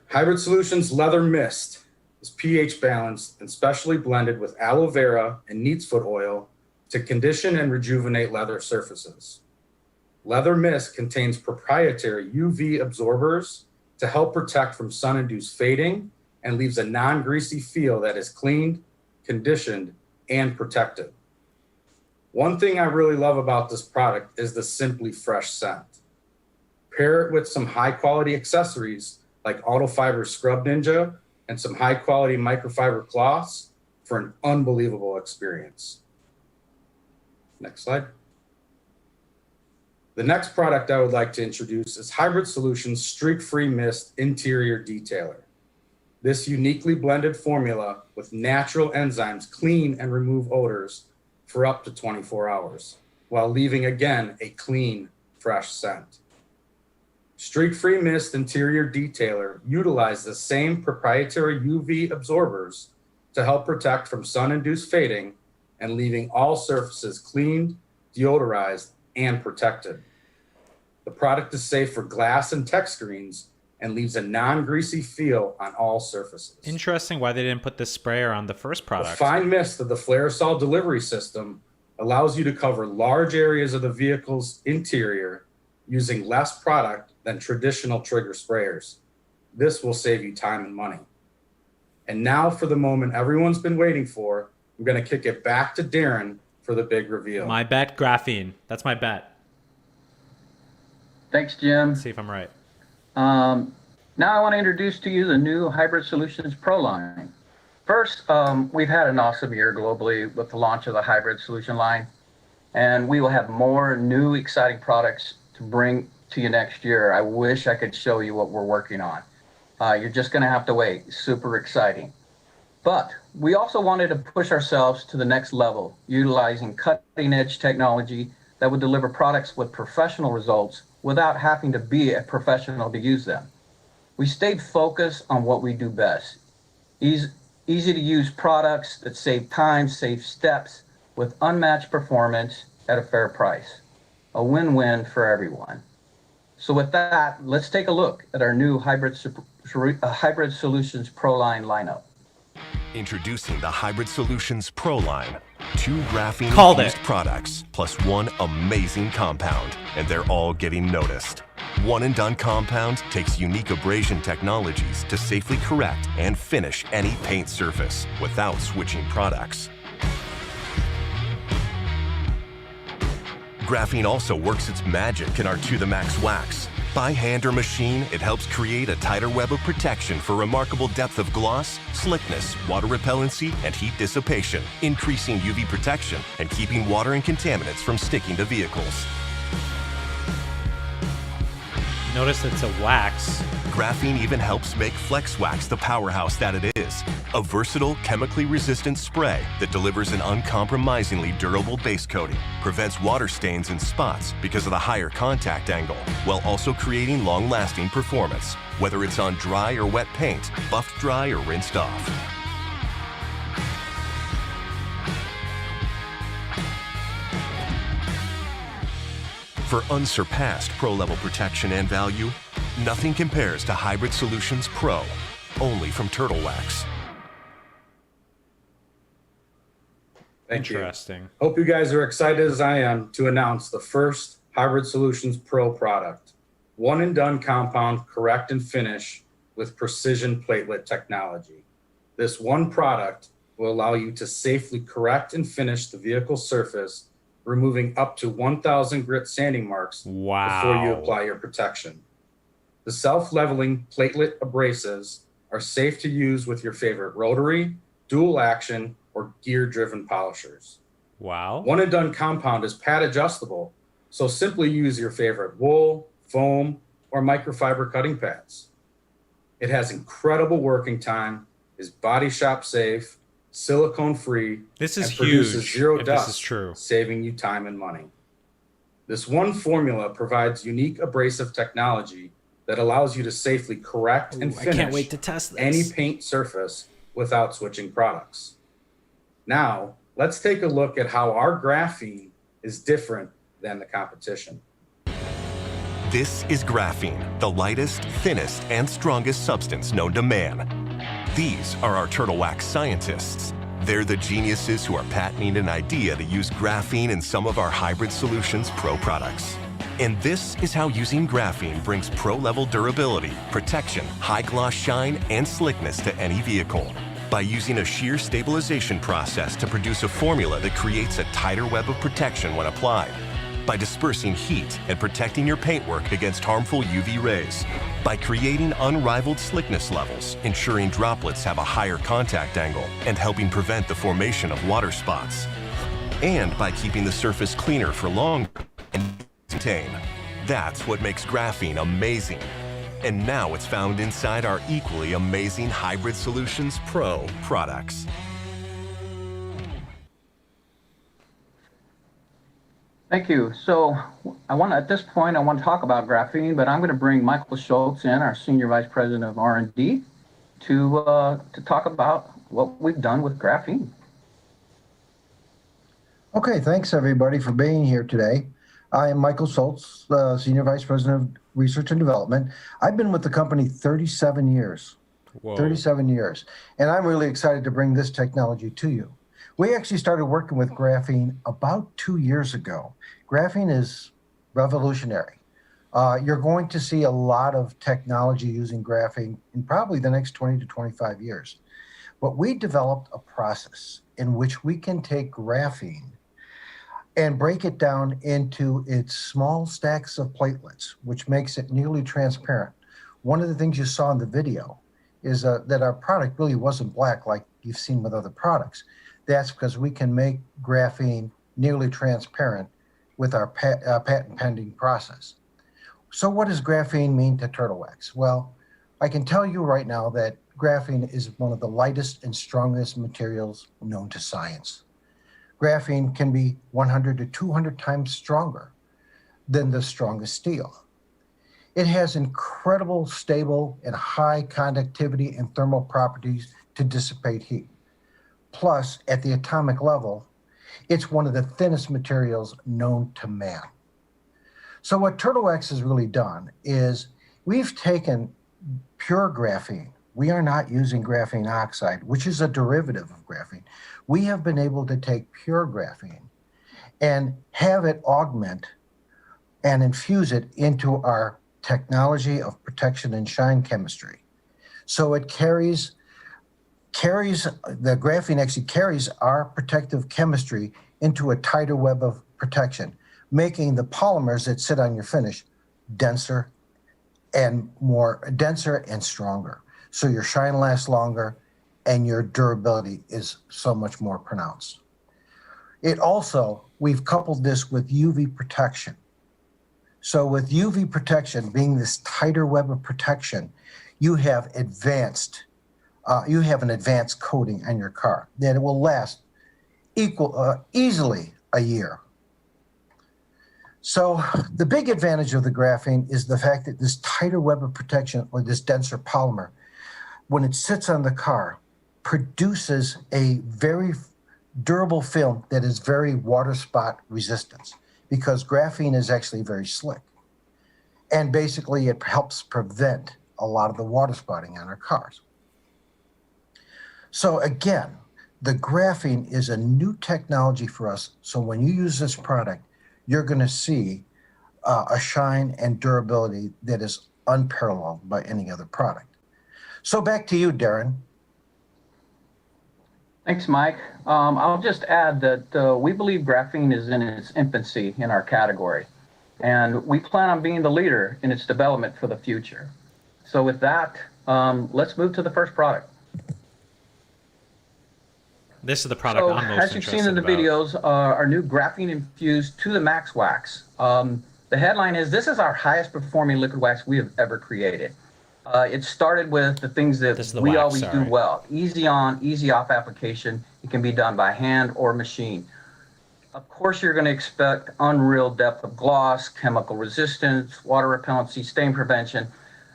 Hybrid Solutions Leather Mist is pH balanced and specially blended with aloe vera and neatsfoot oil to condition and rejuvenate leather surfaces. Leather Mist contains proprietary UV absorbers to help protect from sun-induced fading and leaves a non-greasy feel that is cleaned, conditioned, and protected. One thing I really love about this product is the Simply Fresh scent. Pair it with some high-quality accessories like Autofiber Scrub Ninja and some high-quality microfiber cloths for an unbelievable experience. Next slide. The next product I would like to introduce is Hybrid Solutions Streak-Free Mist Interior Detailer. This uniquely blended formula with natural enzymes clean and remove odors for up to 24 hours, while leaving, again, a clean, fresh scent. Streak-Free Mist Interior Detailer utilizes the same proprietary UV absorbers to help protect from sun-induced fading and leaving all surfaces cleaned, deodorized, and protected. The product is safe for glass and tech screens and leaves a non-greasy feel on all surfaces. Interesting why they didn't put this sprayer on the first product. The Fine Mist of the Flairosol delivery system allows you to cover large areas of the vehicle's interior using less product than traditional trigger sprayers. This will save you time and money. And now for the moment everyone's been waiting for, I'm going to kick it back to Darren for the big reveal. My bet, Graphene. That's my bet. Thanks, Jim. Let's see if I'm right. Now I want to introduce to you the new Hybrid Solutions Pro line. First, we've had an awesome year globally with the launch of the Hybrid Solution line, and we will have more new exciting products to bring to you next year. I wish I could show you what we're working on. You're just going to have to wait. Super exciting. But we also wanted to push ourselves to the next level, utilizing cutting-edge technology that would deliver products with professional results without having to be a professional to use them. We stayed focused on what we do best. Easy to use products that save time, save steps with unmatched performance at a fair price. A win-win for everyone. So with that, let's take a look at our new Hybrid Solutions Pro line lineup. Introducing the Hybrid Solutions Pro line. 2 graphene-infused products plus 1 amazing compound, and they're all getting noticed. One and Done Compound takes unique abrasion technologies to safely correct and finish any paint surface without switching products. Graphene also works its magic in our To The Max wax. By hand or machine, it helps create a tighter web of protection for remarkable depth of gloss, slickness, water repellency, and heat dissipation, increasing UV protection and keeping water and contaminants from sticking to vehicles. Notice it's a wax. Graphene even helps make Flex Wax the powerhouse that it is. A versatile, chemically resistant spray that delivers an uncompromisingly durable base coating, prevents water stains and spots because of the higher contact angle, while also creating long-lasting performance, whether it's on dry or wet paint, buffed dry or rinsed off. For unsurpassed pro-level protection and value, nothing compares to Hybrid Solutions Pro, only from Turtle Wax. Thank Interesting. you. Hope you guys are excited as I am to announce the first Hybrid Solutions Pro product. One and Done Compound Correct and Finish with precision platelet technology. This one product will allow you to safely correct and finish the vehicle surface, removing up to 1,000 grit sanding marks before you apply your protection. The self-leveling platelet abrasives are safe to use with your favorite rotary, dual action, or gear-driven polishers. Wow. One and Done Compound is pad adjustable, so simply use your favorite wool, foam, or microfiber cutting pads. It has incredible working time, is body shop safe, silicone free, this is and produces huge, zero if dust, this is true. saving you time and money. This one formula provides unique abrasive technology that allows you to safely correct and I finish can't wait to test this. any paint surface without switching products. Now, let's take a look at how our graphene is different than the competition. This is graphene, the lightest, thinnest, and strongest substance known to man. These are our Turtle Wax scientists. They're the geniuses who are patenting an idea to use graphene in some of our Hybrid Solutions Pro products. And this is how using graphene brings pro-level durability, protection, high gloss shine, and slickness to any vehicle. By using a shear stabilization process to produce a formula that creates a tighter web of protection when applied. By dispersing heat and protecting your paintwork against harmful UV rays. By creating unrivaled slickness levels, ensuring droplets have a higher contact angle and helping prevent the formation of water spots. And by keeping the surface cleaner for longer and maintain. That's what makes graphene amazing. And now it's found inside our equally amazing Hybrid Solutions Pro products. Thank you. So at this point, I want to talk about graphene, but I'm going to bring Michael Schultz in, our Senior Vice President of R&D, to talk about what we've done with graphene. Okay, thanks everybody for being here today. I am Michael Schultz, Senior Vice President of Research and Development. I've been with the company 37 years. Whoa. 37 years. And I'm really excited to bring this technology to you. We actually started working with graphene about 2 years ago. Graphene is revolutionary. You're going to see a lot of technology using graphene in probably the next 20 to 25 years. But we developed a process in which we can take graphene and break it down into its small stacks of platelets, which makes it nearly transparent. One of the things you saw in the video is that our product really wasn't black like you've seen with other products. That's because we can make graphene nearly transparent with our patent pending process. So what does graphene mean to Turtle Wax? Well, I can tell you right now that graphene is one of the lightest and strongest materials known to science. Graphene can be 100 to 200 times stronger than the strongest steel. It has incredible stable and high conductivity and thermal properties to dissipate heat. Plus, at the atomic level, it's one of the thinnest materials known to man. So what Turtle Wax has really done is we've taken pure graphene. We are not using graphene oxide, which is a derivative of graphene. We have been able to take pure graphene and have it augment and infuse it into our technology of protection and shine chemistry. So it carries the graphene actually carries our protective chemistry into a tighter web of protection, making the polymers that sit on your finish denser and stronger. So your shine lasts longer and your durability is so much more pronounced. We've coupled this with UV protection. So with UV protection being this tighter web of protection, you have an advanced coating on your car that it will last easily a year. So the big advantage of the graphene is the fact that this tighter web of protection, or this denser polymer, when it sits on the car, produces a very durable film that is very water spot resistant, because graphene is actually very slick. And basically it helps prevent a lot of the water spotting on our cars. So again, the graphene is a new technology for us. So when you use this product, you're going to see a shine and durability that is unparalleled by any other product. So back to you, Darren. Thanks, Mike. I'll just add that we believe graphene is in its infancy in our category, and we plan on being the leader in its development for the future. So with that, let's move to the first product. This is the product I'm most interested as you've seen in the about. videos, our new graphene-infused To The Max wax. The headline is, this is our highest performing liquid wax we have ever created. It started with the things that we always do well. Easy on, easy off application. It can be done by hand or machine. Of course, you're going to expect unreal depth of gloss, chemical resistance, water repellency, stain prevention.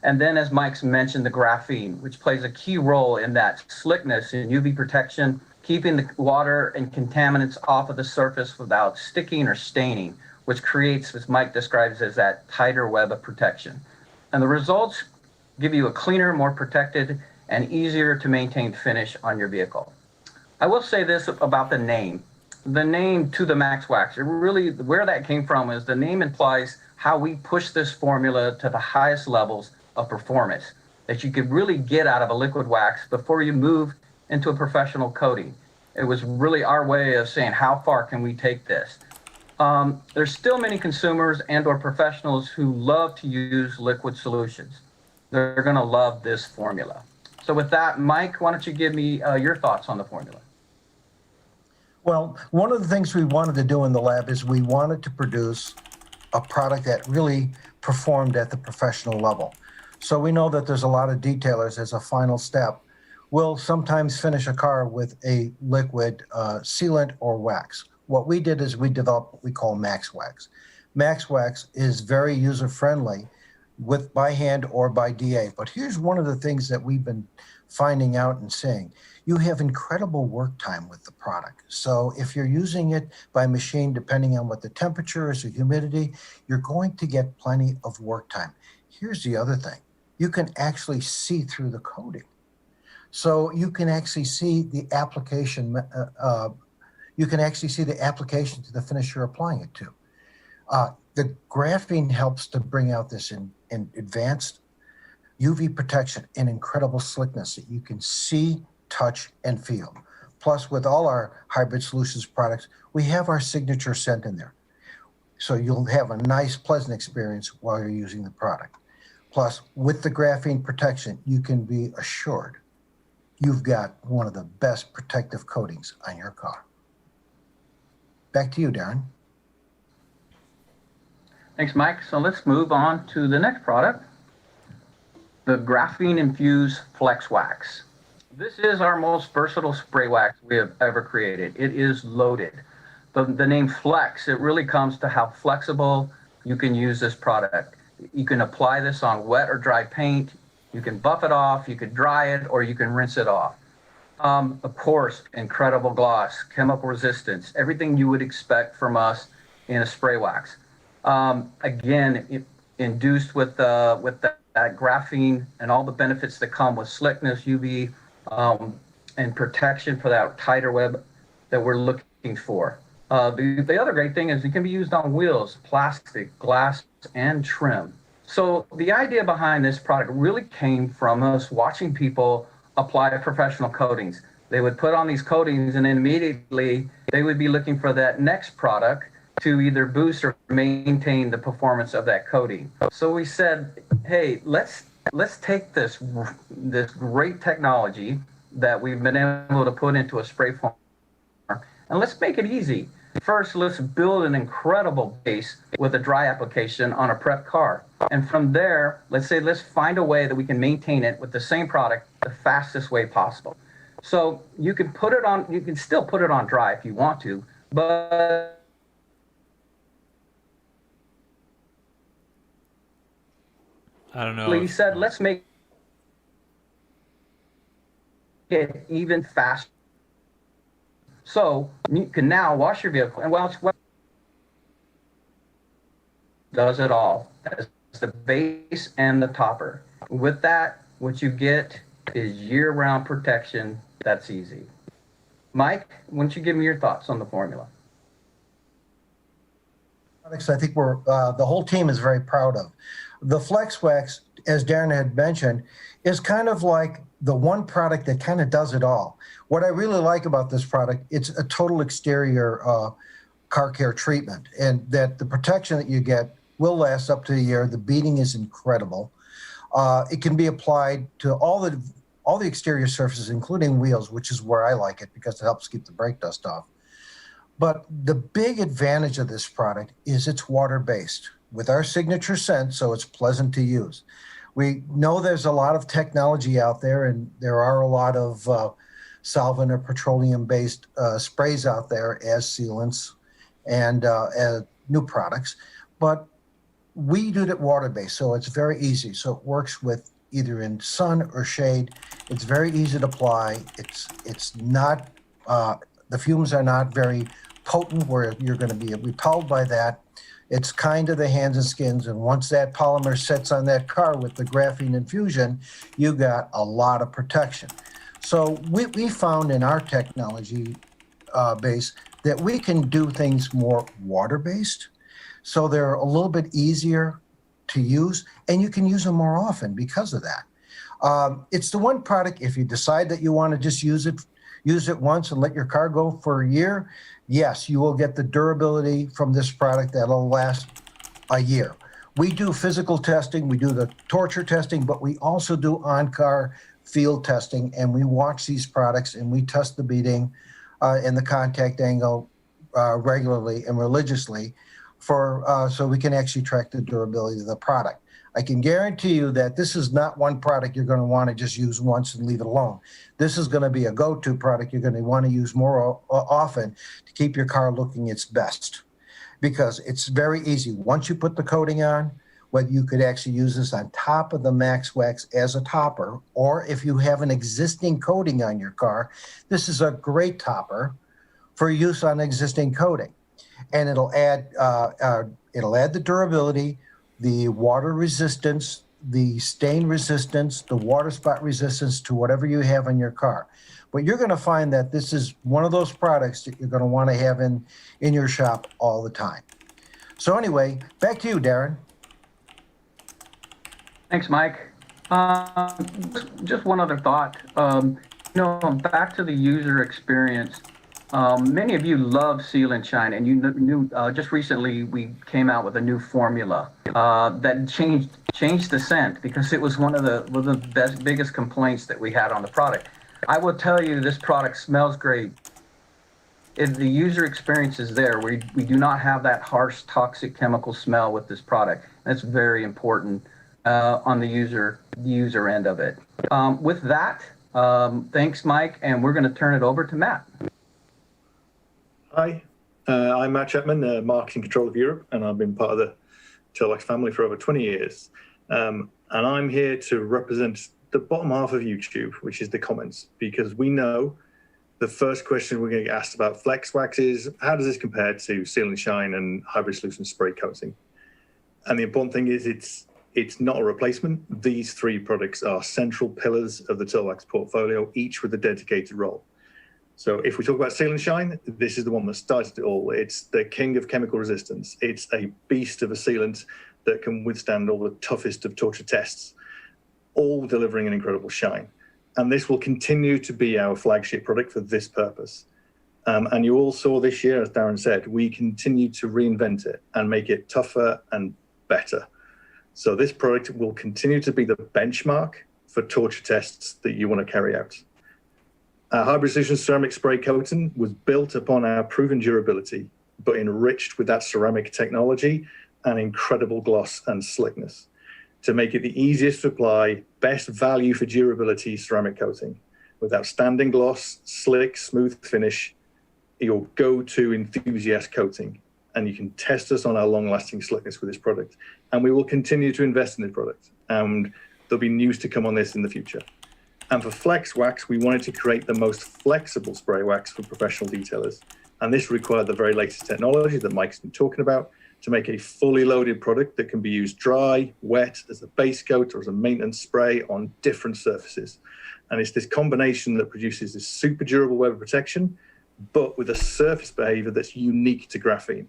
And then, as Mike's mentioned, the graphene, which plays a key role in that slickness and UV protection, keeping the water and contaminants off of the surface without sticking or staining, which creates, as Mike describes, as that tighter web of protection. And the results give you a cleaner, more protected, and easier to maintain finish on your vehicle. I will say this about the name. The name To The Max Wax, where that came from is the name implies how we push this formula to the highest levels of performance that you could really get out of a liquid wax before you move into a professional coating. It was really our way of saying, how far can we take this? There's still many consumers and or professionals who love to use liquid solutions. They're going to love this formula. So with that, Mike, why don't you give me your thoughts on the formula? Well, one of the things we wanted to do in the lab is we wanted to produce a product that really performed at the professional level. So we know that there's a lot of detailers as a final step will sometimes finish a car with a liquid sealant or wax. What we did is we developed what we call Max Wax. Max Wax is very user-friendly by hand or by DA. But here's one of the things that we've been finding out and seeing. You have incredible work time with the product. So if you're using it by machine, depending on what the temperature is or humidity, you're going to get plenty of work time. Here's the other thing. You can actually see through the coating. So you can actually see the application. You can actually see the application to the finish you're applying it to. The graphene helps to bring out this in advanced UV protection and incredible slickness that you can see, touch, and feel. Plus, with all our hybrid solutions products, we have our signature scent in there. So you'll have a nice, pleasant experience while you're using the product. Plus, with the graphene protection, you can be assured you've got one of the best protective coatings on your car. Back to you, Darren. Thanks, Mike. So let's move on to the next product, the graphene-infused Flex Wax. This is our most versatile spray wax we have ever created. It is loaded. The name Flex, it really comes to how flexible you can use this product. You can apply this on wet or dry paint. You can buff it off, you can dry it, or you can rinse it off. Of course, incredible gloss, chemical resistance, everything you would expect from us in a spray wax. Again, induced with that graphene and all the benefits that come with slickness, UV, and protection for that tighter web that we're looking for. The other great thing is it can be used on wheels, plastic, glass, and trim. So the idea behind this product really came from us watching people apply professional coatings. They would put on these coatings and then immediately they would be looking for that next product to either boost or maintain the performance of that coating. So we said, hey, let's take this great technology that we've been able to put into a spray foam and let's make it easy. First, let's build an incredible base with a dry application on a prep car. And from there, let's find a way that we can maintain it with the same product the fastest way possible. So you can still put it on dry if you want to, but I don't know. He said, let's make it even faster. So you can now wash your vehicle, and while it's wet, does it all. That's the base and the topper. With that, what you get is year-round protection. That's easy. Mike, why don't you give me your thoughts on the formula? I think the whole team is very proud of. The Flex Wax, as Darren had mentioned, is kind of like the one product that kind of does it all. What I really like about this product, it's a total exterior car care treatment, and that the protection that you get will last up to a year. The beading is incredible. It can be applied to all the exterior surfaces, including wheels, which is where I like it because it helps keep the brake dust off. But the big advantage of this product is it's water-based with our signature scent, so it's pleasant to use. We know there's a lot of technology out there, and there are a lot of solvent or petroleum-based sprays out there as sealants and as new products, but we do it water-based, so it's very easy. So it works with either in sun or shade. It's very easy to apply. It's not, the fumes are not very potent where you're going to be repelled by that. It's kind of the hands and skins, and once that polymer sets on that car with the graphene infusion, you got a lot of protection. So we found in our technology base that we can do things more water-based, so they're a little bit easier to use, and you can use them more often because of that. It's the one product, if you decide that you want to just use it once and let your car go for a year, yes, you will get the durability from this product that'll last a year. We do physical testing, we do the torture testing, but we also do on-car field testing, and we watch these products and we test the beading and the contact angle regularly and religiously so we can actually track the durability of the product. I can guarantee you that this is not one product you're going to want to just use once and leave it alone. This is going to be a go-to product you're going to want to use more often to keep your car looking its best, because it's very easy. Once you put the coating on, whether you could actually use this on top of the Max Wax as a topper, or if you have an existing coating on your car, this is a great topper for use on existing coating. And it'll add the durability, the water resistance, the stain resistance, the water spot resistance to whatever you have in your car. But you're going to find that this is one of those products that you're going to want to have in your shop all the time. So anyway, back to you, Darren. Thanks, Mike. Just one other thought. Back to the user experience. Many of you love Seal and Shine, and you knew just recently we came out with a new formula that changed the scent, because it was one of the biggest complaints that we had on the product. I will tell you, this product smells great. The user experience is there. We do not have that harsh, toxic chemical smell with this product. That's very important on the user end of it. With that, thanks, Mike, and we're going to turn it over to Matt. Hi, I'm Matt Chapman, Marketing Control of Europe, and I've been part of the Turtlewax family for over 20 years. And I'm here to represent the bottom half of YouTube, which is the comments, because we know the first question we're going to get asked about Flex Wax is, how does this compare to Seal and Shine and Hybrid Solution spray coating? And the important thing is it's not a replacement. These three products are central pillars of the Turtlewax portfolio, each with a dedicated role. So if we talk about Seal and Shine, this is the one that started it all. It's the king of chemical resistance. It's a beast of a sealant that can withstand all the toughest of torture tests, all delivering an incredible shine. And this will continue to be our flagship product for this purpose. And you all saw this year, as Darren said, we continue to reinvent it and make it tougher and better. So this product will continue to be the benchmark for torture tests that you want to carry out. Our hybrid solution ceramic spray coating was built upon our proven durability, but enriched with that ceramic technology and incredible gloss and slickness to make it the easiest to apply, best value for durability ceramic coating with outstanding gloss, slick, smooth finish, your go-to enthusiast coating. And you can test us on our long-lasting slickness with this product. And we will continue to invest in this product. And there'll be news to come on this in the future. And for Flex Wax, we wanted to create the most flexible spray wax for professional detailers. And this required the very latest technology that Mike's been talking about to make a fully loaded product that can be used dry, wet, as a base coat, or as a maintenance spray on different surfaces. And it's this combination that produces this super durable weather protection, but with a surface behavior that's unique to graphene,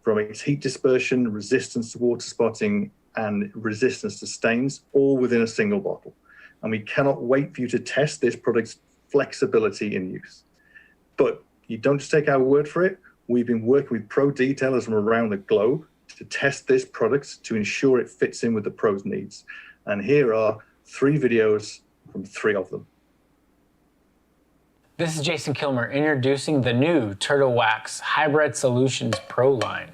from its heat dispersion, resistance to water spotting, and resistance to stains, all within a single bottle. And we cannot wait for you to test this product's flexibility in use. But you don't just take our word for it. We've been working with pro detailers from around the globe to test this product to ensure it fits in with the pros' needs. And here are 3 videos from 3 of them. This is Jason Kilmer introducing the new Turtle Wax Hybrid Solutions Pro line.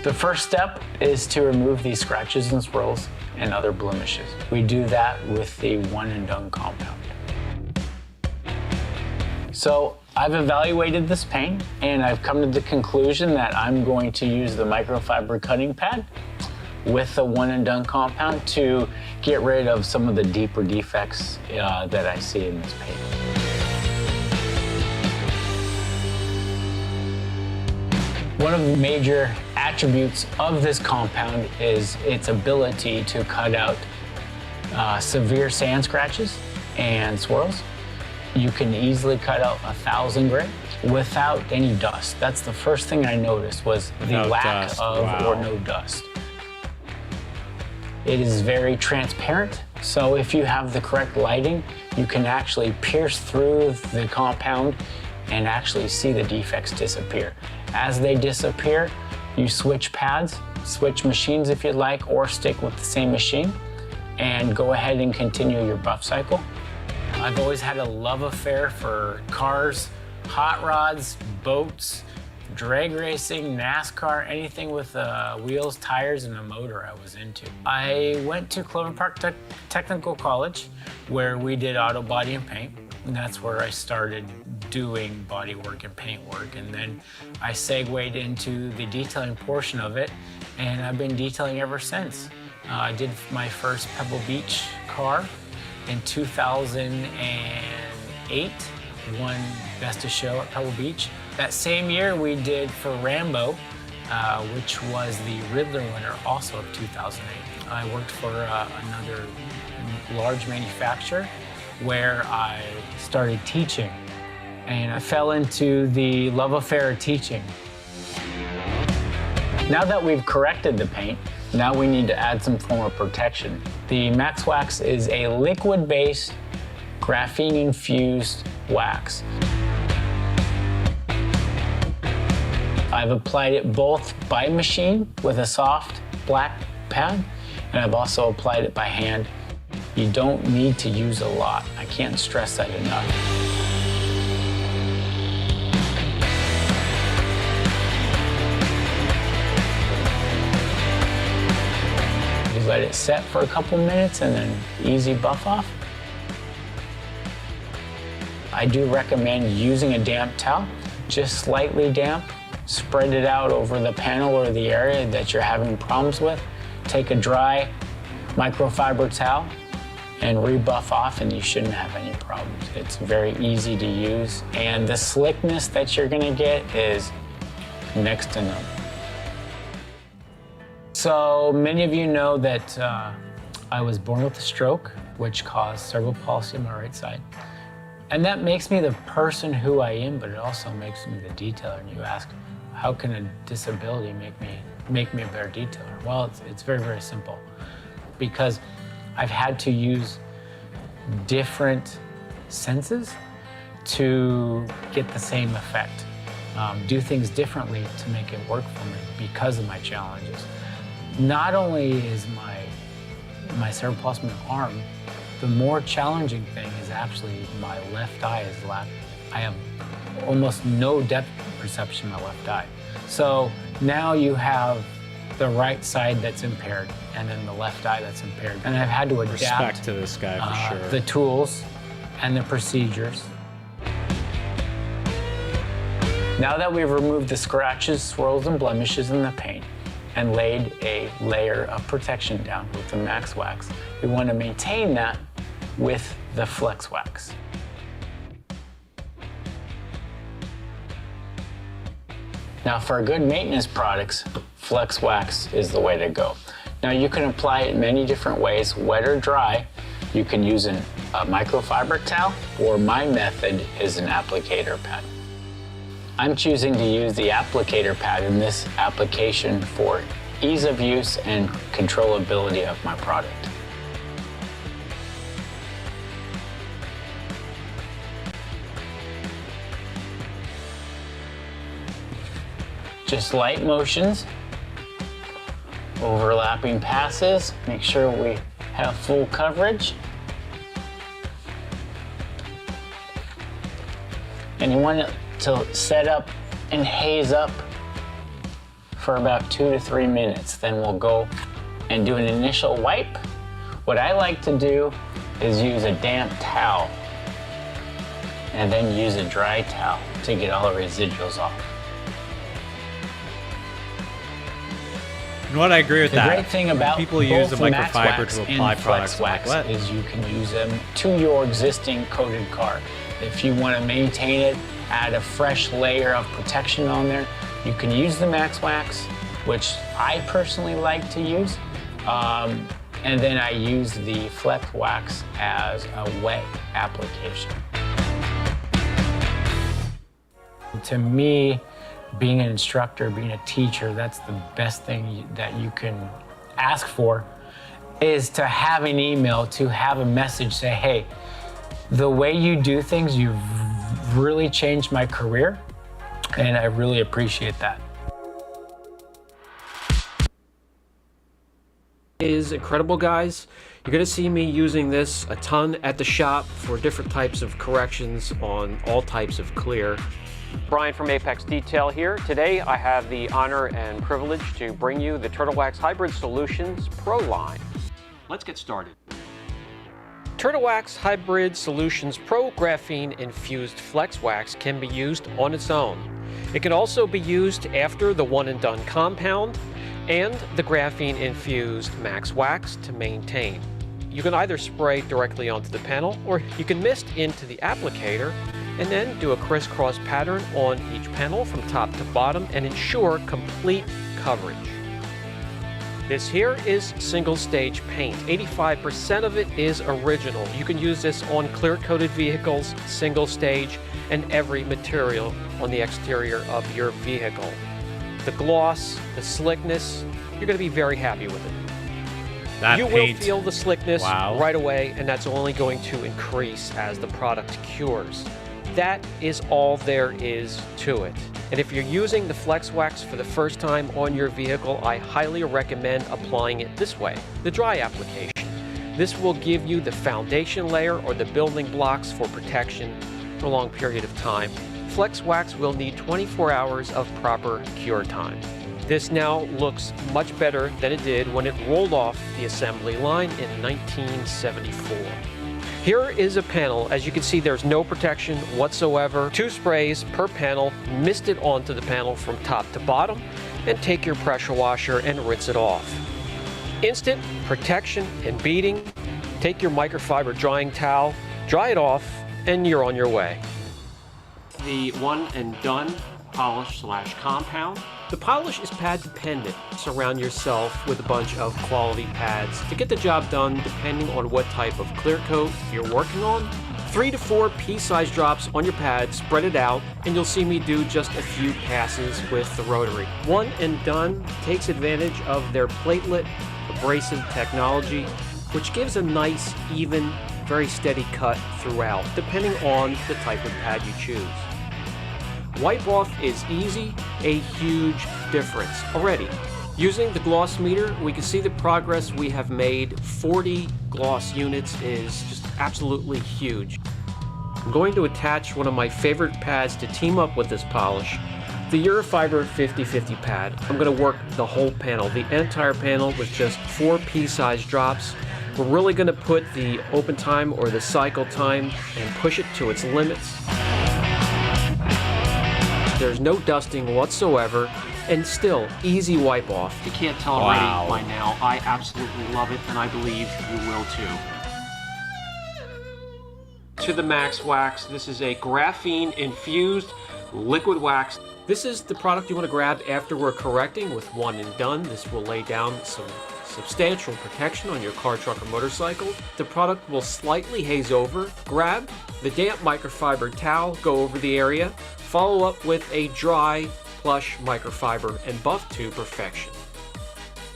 The first step is to remove these scratches and swirls and other blemishes. We do that with the one and done compound. So I've evaluated this paint and I've come to the conclusion that I'm going to use the microfiber cutting pad with the one and done compound to get rid of some of the deeper defects that I see in this paint. One of the major attributes of this compound is its ability to cut out severe sand scratches and swirls. You can easily cut out 1,000 grit without any dust. That's the first thing I noticed was the lack of or no dust. It is very transparent, so if you have the correct lighting, you can actually pierce through the compound and actually see the defects disappear. As they disappear, you switch pads, switch machines if you'd like, or stick with the same machine and go ahead and continue your buff cycle. I've always had a love affair for cars, hot rods, boats, drag racing, NASCAR, anything with wheels, tires, and a motor I was into. I went to Clover Park Technical College where we did auto body and paint. And that's where I started doing body work and paint work. And then I segued into the detailing portion of it, and I've been detailing ever since. I did my first Pebble Beach car in 2008, won Best of Show at Pebble Beach. That same year we did for Rambo, which was the Riddler winner also of 2008. I worked for another large manufacturer where I started teaching, and I fell into the love affair of teaching. Now that we've corrected the paint, now we need to add some form of protection. The Max Wax is a liquid-based, graphene-infused wax. I've applied it both by machine with a soft black pad, and I've also applied it by hand. You don't need to use a lot. I can't stress that enough. You let it set for a couple minutes and then easy buff off. I do recommend using a damp towel, just slightly damp. Spread it out over the panel or the area that you're having problems with. Take a dry microfiber towel and rebuff off, and you shouldn't have any problems. It's very easy to use, and the slickness that you're gonna get is next to none. So many of you know that I was born with a stroke, which caused cerebral palsy on my right side. And that makes me the person who I am, but it also makes me the detailer. And you ask, how can a disability make me a better detailer? Well, it's very, very simple. Because I've had to use different senses to get the same effect. Do things differently to make it work for me because of my challenges. Not only is my cerebrospinal arm, the more challenging thing is actually my left eye is I have almost no depth perception in my left eye. So now you have the right side that's impaired and then the left eye that's impaired. And I've had to adapt Respect to this guy for sure. the tools and the procedures. Now that we've removed the scratches, swirls, and blemishes in the paint and laid a layer of protection down with the Max Wax, we want to maintain that with the Flex Wax. Now for good maintenance products, Flex Wax is the way to go. Now you can apply it in many different ways, wet or dry. You can use a microfiber towel, or my method is an applicator pad. I'm choosing to use the applicator pad in this application for ease of use and controllability of my product. Just light motions, overlapping passes, make sure we have full coverage. And you want it to set up and haze up for about 2 to 3 minutes. Then we'll go and do an initial wipe. What I like to do is use a damp towel and then use a dry towel to get all the residuals off. You know what, I agree with that. The great thing about people use the both microfiber Max Wax to apply and products Flex like Wax is you can use them to your existing coated car. If you want to maintain it, add a fresh layer of protection on there, you can use the Max Wax, which I personally like to use. And then I use the Flex Wax as a wet application. To me, being an instructor, being a teacher, that's the best thing that you can ask for, is to have an email, to have a message say, hey, the way you do things, you've really changed my career, and I really appreciate that. Is incredible, guys. You're gonna see me using this a ton at the shop for different types of corrections on all types of clear. Brian from Apex Detail here. Today I have the honor and privilege to bring you the Turtle Wax Hybrid Solutions Pro line. Let's get started. Turtle Wax Hybrid Solutions Pro Graphene Infused Flex Wax can be used on its own. It can also be used after the one and done compound and the graphene infused Max Wax to maintain. You can either spray directly onto the panel, or you can mist into the applicator and then do a crisscross pattern on each panel from top to bottom and ensure complete coverage. This here is single stage paint. 85% of it is original. You can use this on clear coated vehicles, single stage, and every material on the exterior of your vehicle. The gloss, the slickness, you're going to be very happy with it. You will feel the slickness right away, and that's only going to increase as the product cures. That is all there is to it. And if you're using the Flex Wax for the first time on your vehicle, I highly recommend applying it this way, the dry application. This will give you the foundation layer or the building blocks for protection for a long period of time. Flex Wax will need 24 hours of proper cure time. This now looks much better than it did when it rolled off the assembly line in 1974. Here is a panel. As you can see, there's no protection whatsoever. 2 sprays per panel, mist it onto the panel from top to bottom, and take your pressure washer and rinse it off. Instant protection and beading. Take your microfiber drying towel, dry it off, and you're on your way. The one and done polish / compound. The polish is pad dependent. Surround yourself with a bunch of quality pads to get the job done depending on what type of clear coat you're working on. 3 to 4 pea-sized drops on your pad, spread it out, and you'll see me do just a few passes with the rotary. One and Done takes advantage of their platelet abrasive technology, which gives a nice, even, very steady cut throughout, depending on the type of pad you choose. Wipe off is easy, a huge difference already. Using the gloss meter, we can see the progress we have made. 40 gloss units is just absolutely huge. I'm going to attach one of my favorite pads to team up with this polish, the Eurofiber 50/50 pad. I'm going to work the whole panel, the entire panel, with just 4 pea-sized drops. We're really going to put the open time or the cycle time and push it to its limits. There's no dusting whatsoever, and still easy wipe off. You can't tell already by now. I absolutely love it, and I believe you will too. To the Max Wax, this is a graphene infused liquid wax. This is the product you want to grab after we're correcting with One and Done. This will lay down some substantial protection on your car, truck, or motorcycle. The product will slightly haze over. Grab the damp microfiber towel, go over the area, follow up with a dry plush microfiber and buff to perfection.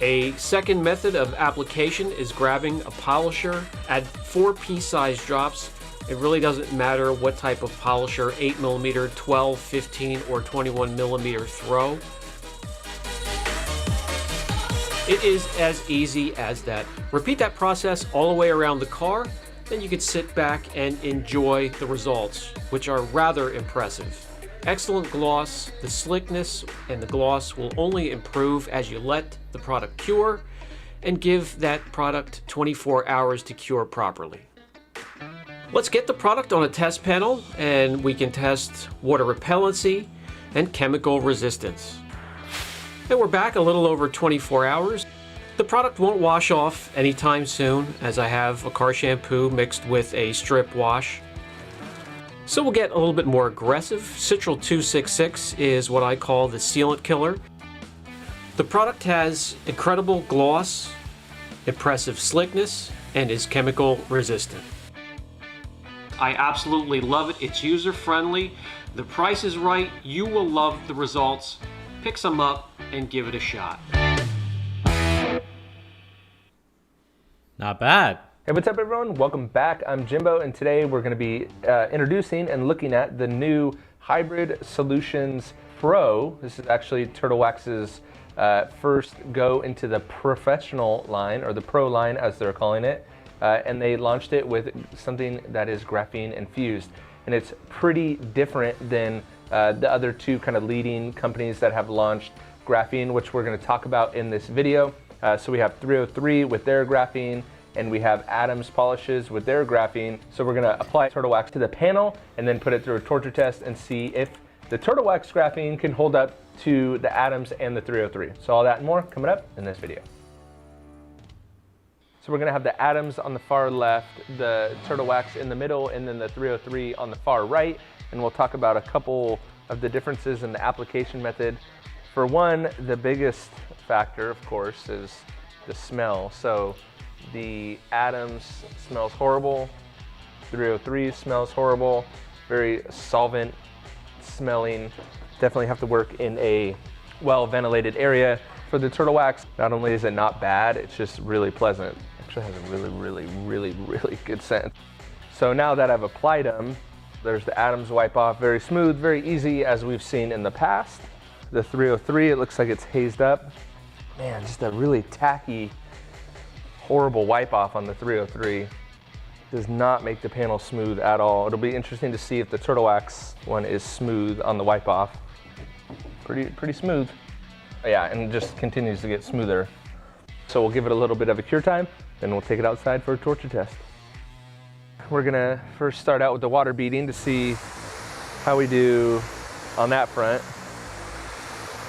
A second method of application is grabbing a polisher, add 4 pea-sized drops. It really doesn't matter what type of polisher, 8mm, 12, 15, or 21mm throw. It is as easy as that. Repeat that process all the way around the car, then you can sit back and enjoy the results, which are rather impressive. Excellent gloss. The slickness and the gloss will only improve as you let the product cure and give that product 24 hours to cure properly. Let's get the product on a test panel and we can test water repellency and chemical resistance. And we're back a little over 24 hours. The product won't wash off anytime soon, as I have a car shampoo mixed with a strip wash. So we'll get a little bit more aggressive. Citral 266 is what I call the sealant killer. The product has incredible gloss, impressive slickness, and is chemical resistant. I absolutely love it. It's user-friendly. The price is right. You will love the results. Pick some up and give it a shot. Not bad. Hey, what's up everyone? Welcome back. I'm Jimbo, and today we're going to be introducing and looking at the new Hybrid Solutions Pro. This is actually Turtle Wax's first go into the professional line, or the pro line as they're calling it. And they launched it with something that is graphene infused. And it's pretty different than the other two kind of leading companies that have launched graphene, which we're going to talk about in this video. So we have 303 with their graphene, and we have Adams polishes with their graphene. So we're gonna apply Turtle Wax to the panel and then put it through a torture test and see if the Turtle Wax graphene can hold up to the Adams and the 303. So all that and more coming up in this video. So we're gonna have the Adams on the far left, the Turtle Wax in the middle, and then the 303 on the far right. And we'll talk about a couple of the differences in the application method. For one, the biggest factor, of course, is the smell. So the Adams smells horrible, 303 smells horrible, very solvent smelling. Definitely have to work in a well-ventilated area. For the Turtle Wax, not only is it not bad, it's just really pleasant. Actually has a really good scent. So now that I've applied them, there's the Adams wipe off, very smooth, very easy, as we've seen in the past. The 303, it looks like it's hazed up. Man, just a really tacky, horrible wipe off on the 303. Does not make the panel smooth at all. It'll be interesting to see if the Turtle Wax one is smooth on the wipe off. Pretty smooth. Yeah, and it just continues to get smoother. So we'll give it a little bit of a cure time, then we'll take it outside for a torture test. We're gonna first start out with the water beading to see how we do on that front.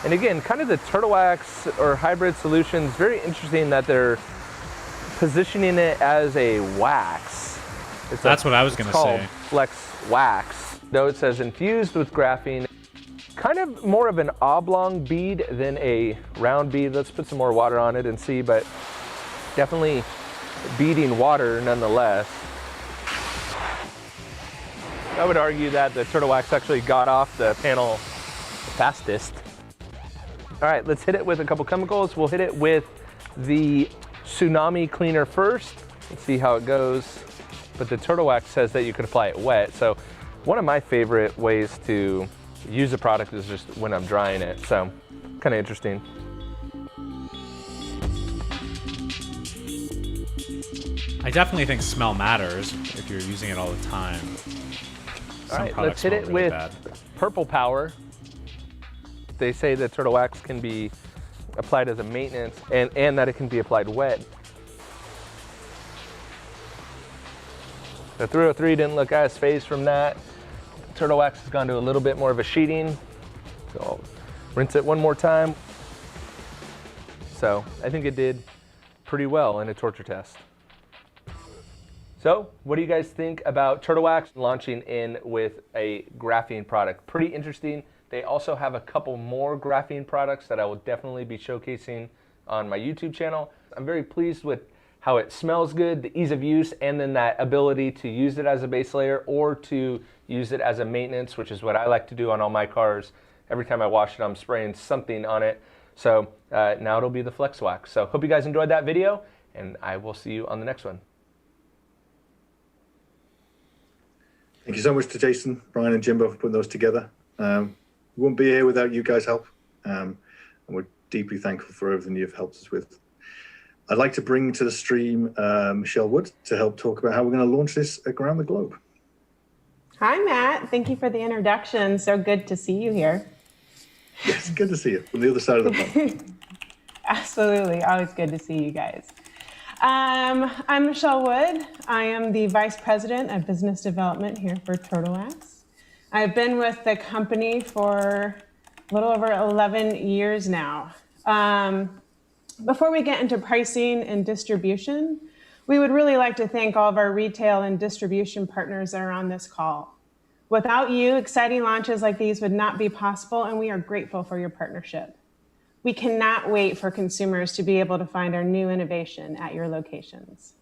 And again, kind of the Turtle Wax or Hybrid Solutions, very interesting that they're positioning it as a wax. That's what I was gonna say. Flex Wax. Though it says infused with graphene, kind of more of an oblong bead than a round bead. Let's put some more water on it and see, but definitely beading water nonetheless. I would argue that the Turtle Wax actually got off the panel fastest. All right, let's hit it with a couple chemicals. We'll hit it with the Tsunami Cleaner first. Let's see how it goes. But the Turtle Wax says that you could apply it wet. So one of my favorite ways to use a product is just when I'm drying it. So kind of interesting. I definitely think smell matters if you're using it all the time. All right, let's hit it really with bad. Purple Power. They say that Turtle Wax can be applied as a maintenance and that it can be applied wet. The 303 didn't look as phased from that. Turtle Wax has gone to a little bit more of a sheeting. So I'll rinse it one more time. So I think it did pretty well in a torture test. So what do you guys think about Turtle Wax launching in with a graphene product? Pretty interesting. They also have a couple more graphene products that I will definitely be showcasing on my YouTube channel. I'm very pleased with how it smells good, the ease of use, and then that ability to use it as a base layer or to use it as a maintenance, which is what I like to do on all my cars. Every time I wash it, I'm spraying something on it. So now it'll be the Flex Wax. So hope you guys enjoyed that video, and I will see you on the next one. Thank you so much to Jason, Brian, and Jimbo for putting those together. We wouldn't be here without you guys' help, and we're deeply thankful for everything you've helped us with. I'd like to bring to the stream Michelle Wood to help talk about how we're going to launch this around the globe. Hi, Matt. Thank you for the introduction. So good to see you here. Yes, good to see you on the other side of the pond. Absolutely. Always good to see you guys. I'm Michelle Wood. I am the Vice President of Business Development here for Turtle Wax. I've been with the company for a little over 11 years now. Before we get into pricing and distribution, we would really like to thank all of our retail and distribution partners that are on this call. Without you, exciting launches like these would not be possible, and we are grateful for your partnership. We cannot wait for consumers to be able to find our new innovation at your locations.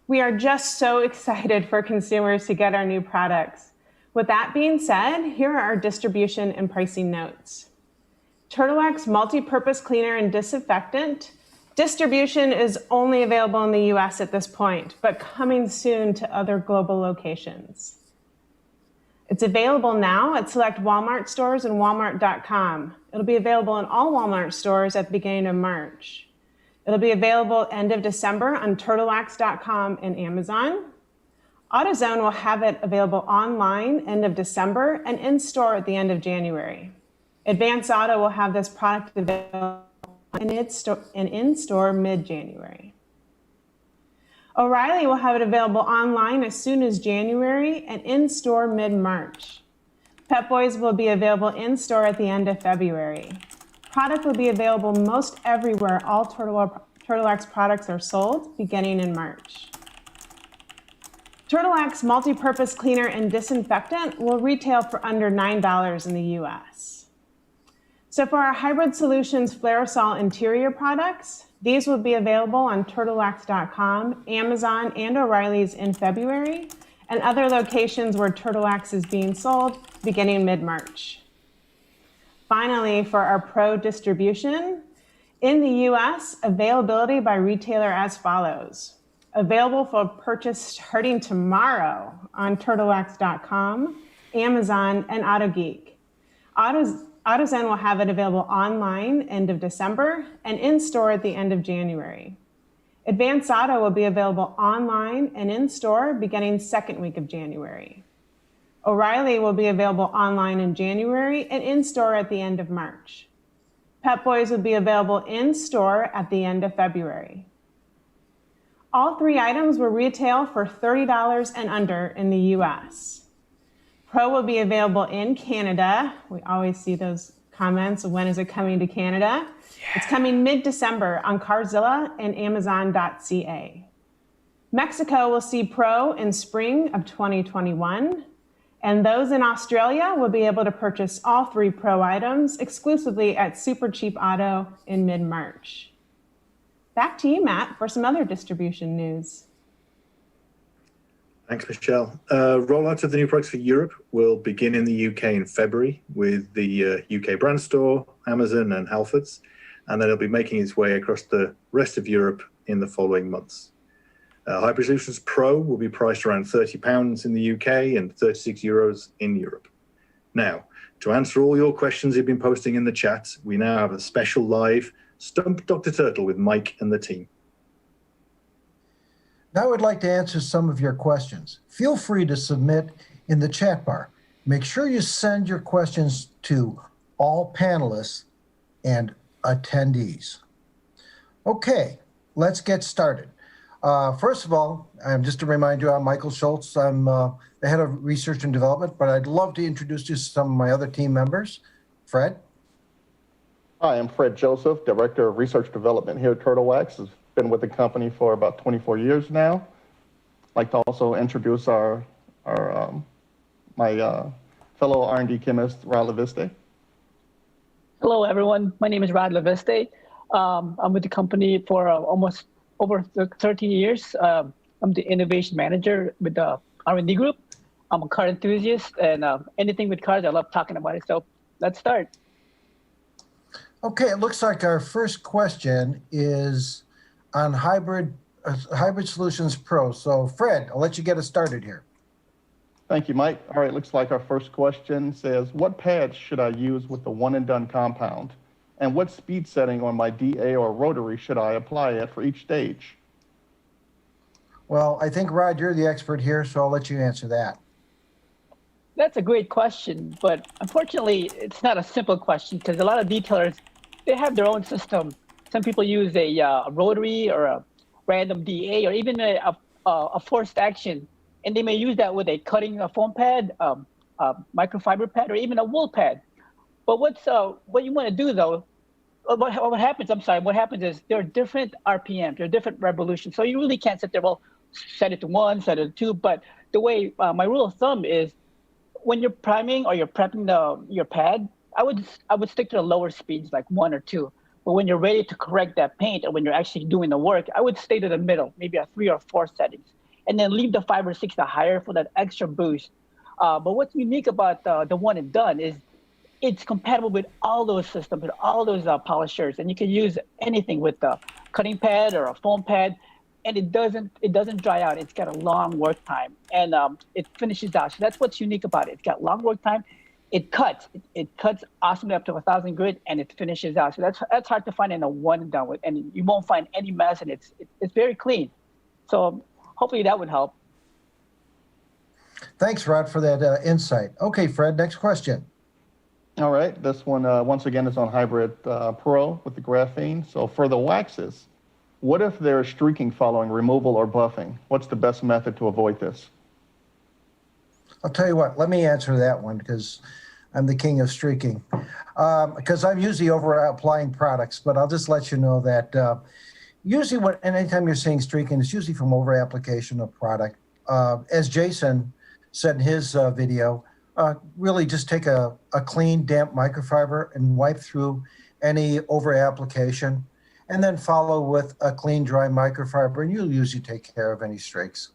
We are just so excited for consumers to get our new products. With that being said, here are our distribution and pricing notes. Turtle Wax multi-purpose cleaner and disinfectant. Distribution is only available in the US at this point, but coming soon to other global locations. It's available now at select Walmart stores and walmart.com. It'll be available in all Walmart stores at the beginning of March. It'll be available end of December on turtlewax.com and Amazon. AutoZone will have it available online end of December and in store at the end of January. Advance Auto will have this product available and in store mid-January. O'Reilly will have it available online as soon as January and in store mid-March. Pep Boys will be available in store at the end of February. Product will be available most everywhere all Turtle Wax products are sold, beginning in March. Turtle Wax multi-purpose cleaner and disinfectant will retail for under $9 in the US. So for our Hybrid Solutions Flairosol interior products, these will be available on turtlewax.com, Amazon, and O'Reilly's in February, and other locations where Turtle Wax is being sold beginning mid-March. Finally, for our Pro distribution, in the US, availability by retailer as follows. Available for purchase starting tomorrow on turtlewax.com, Amazon, and AutoGeek. AutoZone will have it available online end of December and in store at the end of January. Advance Auto will be available online and in store beginning second week of January. O'Reilly will be available online in January and in store at the end of March. Pep Boys will be available in store at the end of February. All three items will retail for $30 and under in the US. Pro will be available in Canada. We always see those comments, when is it coming to Canada? Yeah. It's coming mid-December on Carzilla and Amazon.ca. Mexico will see Pro in spring of 2021, and those in Australia will be able to purchase all three Pro items exclusively at Super Cheap Auto in mid-March. Back to you, Matt, for some other distribution news. Thanks, Michelle. Rollout of the new products for Europe will begin in the UK in February with the UK brand store, Amazon and Halfords, and then it'll be making its way across the rest of Europe in the following months. Hybrid Solutions Pro will be priced around £30 in the UK and €36 in Europe. Now, to answer all your questions you've been posting in the chat, we now have a special live Stump Dr. Turtle with Mike and the team. Now I would like to answer some of your questions. Feel free to submit in the chat bar. Make sure you send your questions to all panelists and attendees. Okay, let's get started. First of all, just to remind you, I'm Michael Schultz. I'm the head of research and development, but I'd love to introduce you to some of my other team members. Fred? Hi, I'm Fred Joseph, Director of Research Development here at Turtle Wax. I've been with the company for about 24 years now. I'd like to also introduce my fellow R&D chemist, Rod Leviste. Hello, everyone. My name is Rod Leviste. I'm with the company for almost over 13 years. I'm the innovation manager with the R&D group. I'm a car enthusiast, and anything with cars, I love talking about it. So let's start. Okay, it looks like our first question is on Hybrid Solutions Pro. So Fred, I'll let you get us started here. Thank you, Mike. All right, looks like our first question says, what pads should I use with the one and done compound? And what speed setting on my DA or rotary should I apply at for each stage? Well, I think, Rod, you're the expert here, so I'll let you answer that. That's a great question, but unfortunately, it's not a simple question because a lot of detailers, they have their own system. Some people use a rotary or a random DA or even a forced action, and they may use that with a cutting foam pad, microfiber pad, or even a wool pad. But what you want to do though, what happens is there are different RPMs, there are different revolutions. So you really can't sit there, well, set it to 1, set it to 2. But the way, my rule of thumb is when you're priming or you're prepping your pad, I would stick to the lower speeds like 1 or 2. But when you're ready to correct that paint or when you're actually doing the work, I would stay to the middle, maybe a 3 or 4 settings. And then leave the 5 or 6 the higher for that extra boost. But what's unique about the one and done is it's compatible with all those systems, with all those polishers, and you can use anything with the cutting pad or a foam pad, and it doesn't dry out. It's got a long work time, and it finishes out. So that's what's unique about it. It's got long work time. It cuts awesomely up to 1,000 grit, and it finishes out. So that's hard to find in a one and done with, and you won't find any mess, and it's very clean. So hopefully that would help. Thanks, Rod, for that insight. Okay, Fred, next question. All right, this one once again is on Hybrid Pro with the graphene. So for the waxes, what if there's streaking following removal or buffing? What's the best method to avoid this? I'll tell you what, let me answer that one because I'm the king of streaking. Because I'm usually over applying products, but I'll just let you know that usually anytime you're seeing streaking, it's usually from over application of product. As Jason said in his video, really just take a clean, damp microfiber and wipe through any over application, and then follow with a clean, dry microfiber, and you'll usually take care of any streaks.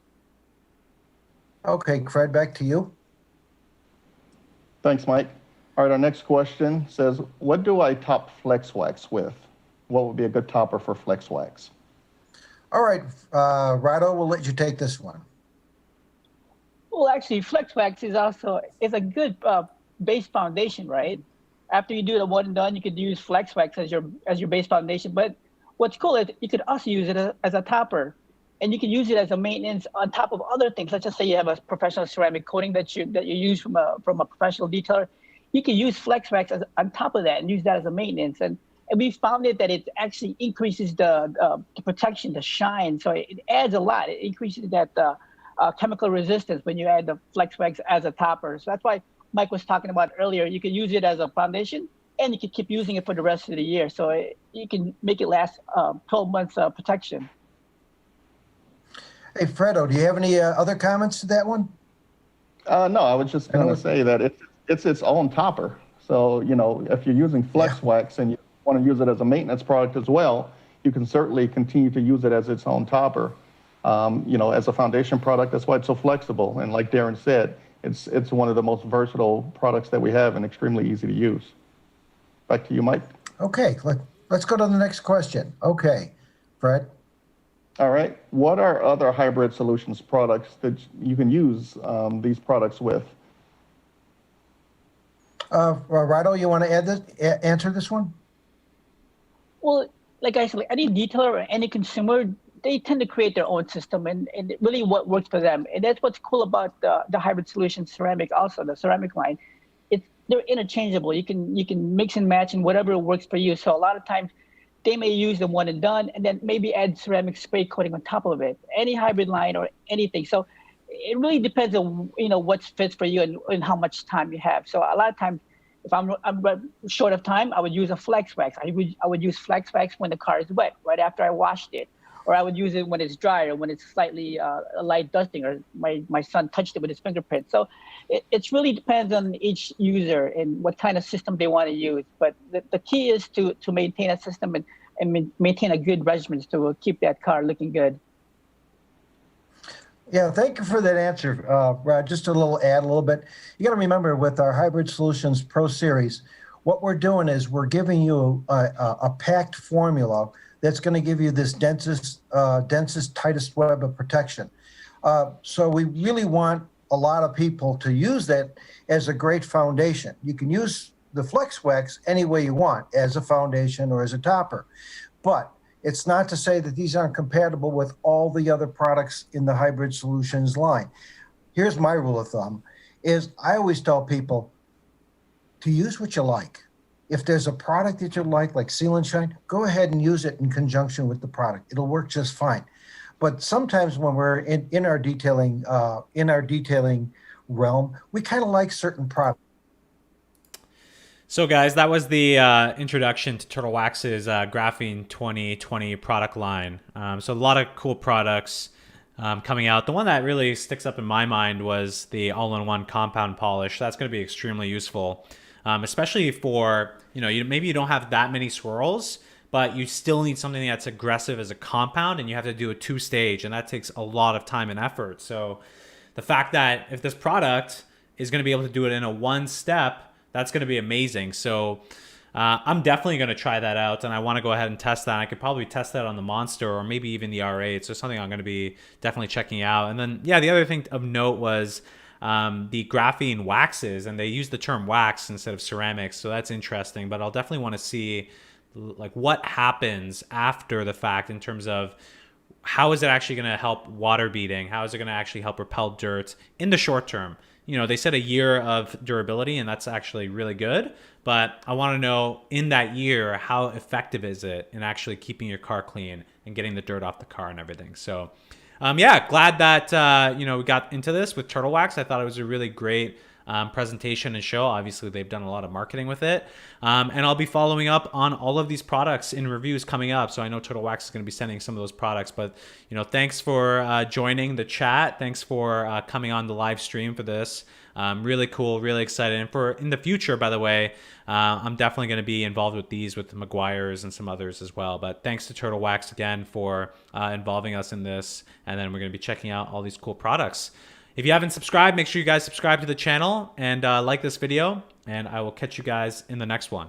Okay, Fred, back to you. Thanks, Mike. All right, our next question says, what do I top flex wax with? What would be a good topper for flex wax? All right, Rado, we'll let you take this one. Well, actually, flex wax is a good base foundation, right? After you do the one and done, you could use flex wax as your base foundation. But what's cool is you could also use it as a topper, and you can use it as a maintenance on top of other things. Let's just say you have a professional ceramic coating that you use from a professional detailer. You can use flex wax on top of that and use that as a maintenance. And we found that it actually increases the protection, the shine. So it adds a lot. It increases that chemical resistance when you add the flex wax as a topper. So that's why Mike was talking about earlier. You can use it as a foundation, and you can keep using it for the rest of the year. So you can make it last 12 months protection. Hey, Fredo, do you have any other comments to that one? No, I was just going to say that it's its own topper. So, if you're using flex wax and you want to use it as a maintenance product as well, you can certainly continue to use it as its own topper. as a foundation product. That's why it's so flexible. And like Darren said, it's one of the most versatile products that we have and extremely easy to use. Back to you, Mike. Okay, let's go to the next question. Okay, Fred. All right. What are other hybrid solutions products that you can use these products with? Rado, you want to answer this one? Well, like I said, like any detailer or any consumer, they tend to create their own system and really what works for them. And that's what's cool about the hybrid solution ceramic, also the ceramic line. They're interchangeable. You can mix and match and whatever works for you. So a lot of times they may use the one and done and then maybe add ceramic spray coating on top of it, any hybrid line or anything. So it really depends on, what fits for you and how much time you have. So a lot of times, if I'm short of time, I would use a flex wax. I would use flex wax when the car is wet, right after I washed it. Or I would use it when it's dry or when it's slightly light dusting, or my son touched it with his fingerprint. So it really depends on each user and what kind of system they want to use. But the key is to maintain a system and maintain a good regimen to keep that car looking good. Yeah, thank you for that answer, Rod. Just a little bit. You got to remember with our Hybrid Solutions Pro Series, what we're doing is we're giving you a packed formula that's going to give you this densest, tightest web of protection. So we really want a lot of people to use that as a great foundation. You can use the Flex Wax any way you want, as a foundation or as a topper. But it's not to say that these aren't compatible with all the other products in the Hybrid Solutions line. Here's my rule of thumb, is I always tell people to use what you like. If there's a product that you like Seal and Shine, go ahead and use it in conjunction with the product. It'll work just fine. But sometimes when we're in our detailing realm, we kind of like certain products. So guys, that was the introduction to Turtle Wax's Graphene 2020 product line. So a lot of cool products coming out. The one that really sticks up in my mind was the all-in-one compound polish. That's going to be extremely useful, especially for, maybe you don't have that many swirls, but you still need something that's aggressive as a compound, and you have to do a 2-stage, and that takes a lot of time and effort. So the fact that if this product is going to be able to do it in a 1-step, that's going to be amazing. So I'm definitely going to try that out, and I want to go ahead and test that. I could probably test that on the Monster or maybe even the R8. So something I'm going to be definitely checking out. And then, yeah, the other thing of note was the graphene waxes, and they use the term wax instead of ceramics. So that's interesting, but I'll definitely want to see like what happens after the fact in terms of how is it actually going to help water beading? How is it going to actually help repel dirt in the short term? They said a year of durability, and that's actually really good. But I want to know in that year, how effective is it in actually keeping your car clean and getting the dirt off the car and everything. So, yeah, glad that, we got into this with Turtle Wax. I thought it was a really great presentation and show. Obviously, they've done a lot of marketing with it. And I'll be following up on all of these products in reviews coming up. So I know Turtle Wax is going to be sending some of those products. But, thanks for joining the chat. Thanks for coming on the live stream for this. Really cool, really excited. And for in the future, by the way, I'm definitely going to be involved with these with the Maguires and some others as well. But thanks to Turtle Wax again for involving us in this. And then we're going to be checking out all these cool products. If you haven't subscribed, make sure you guys subscribe to the channel and like this video, and I will catch you guys in the next one.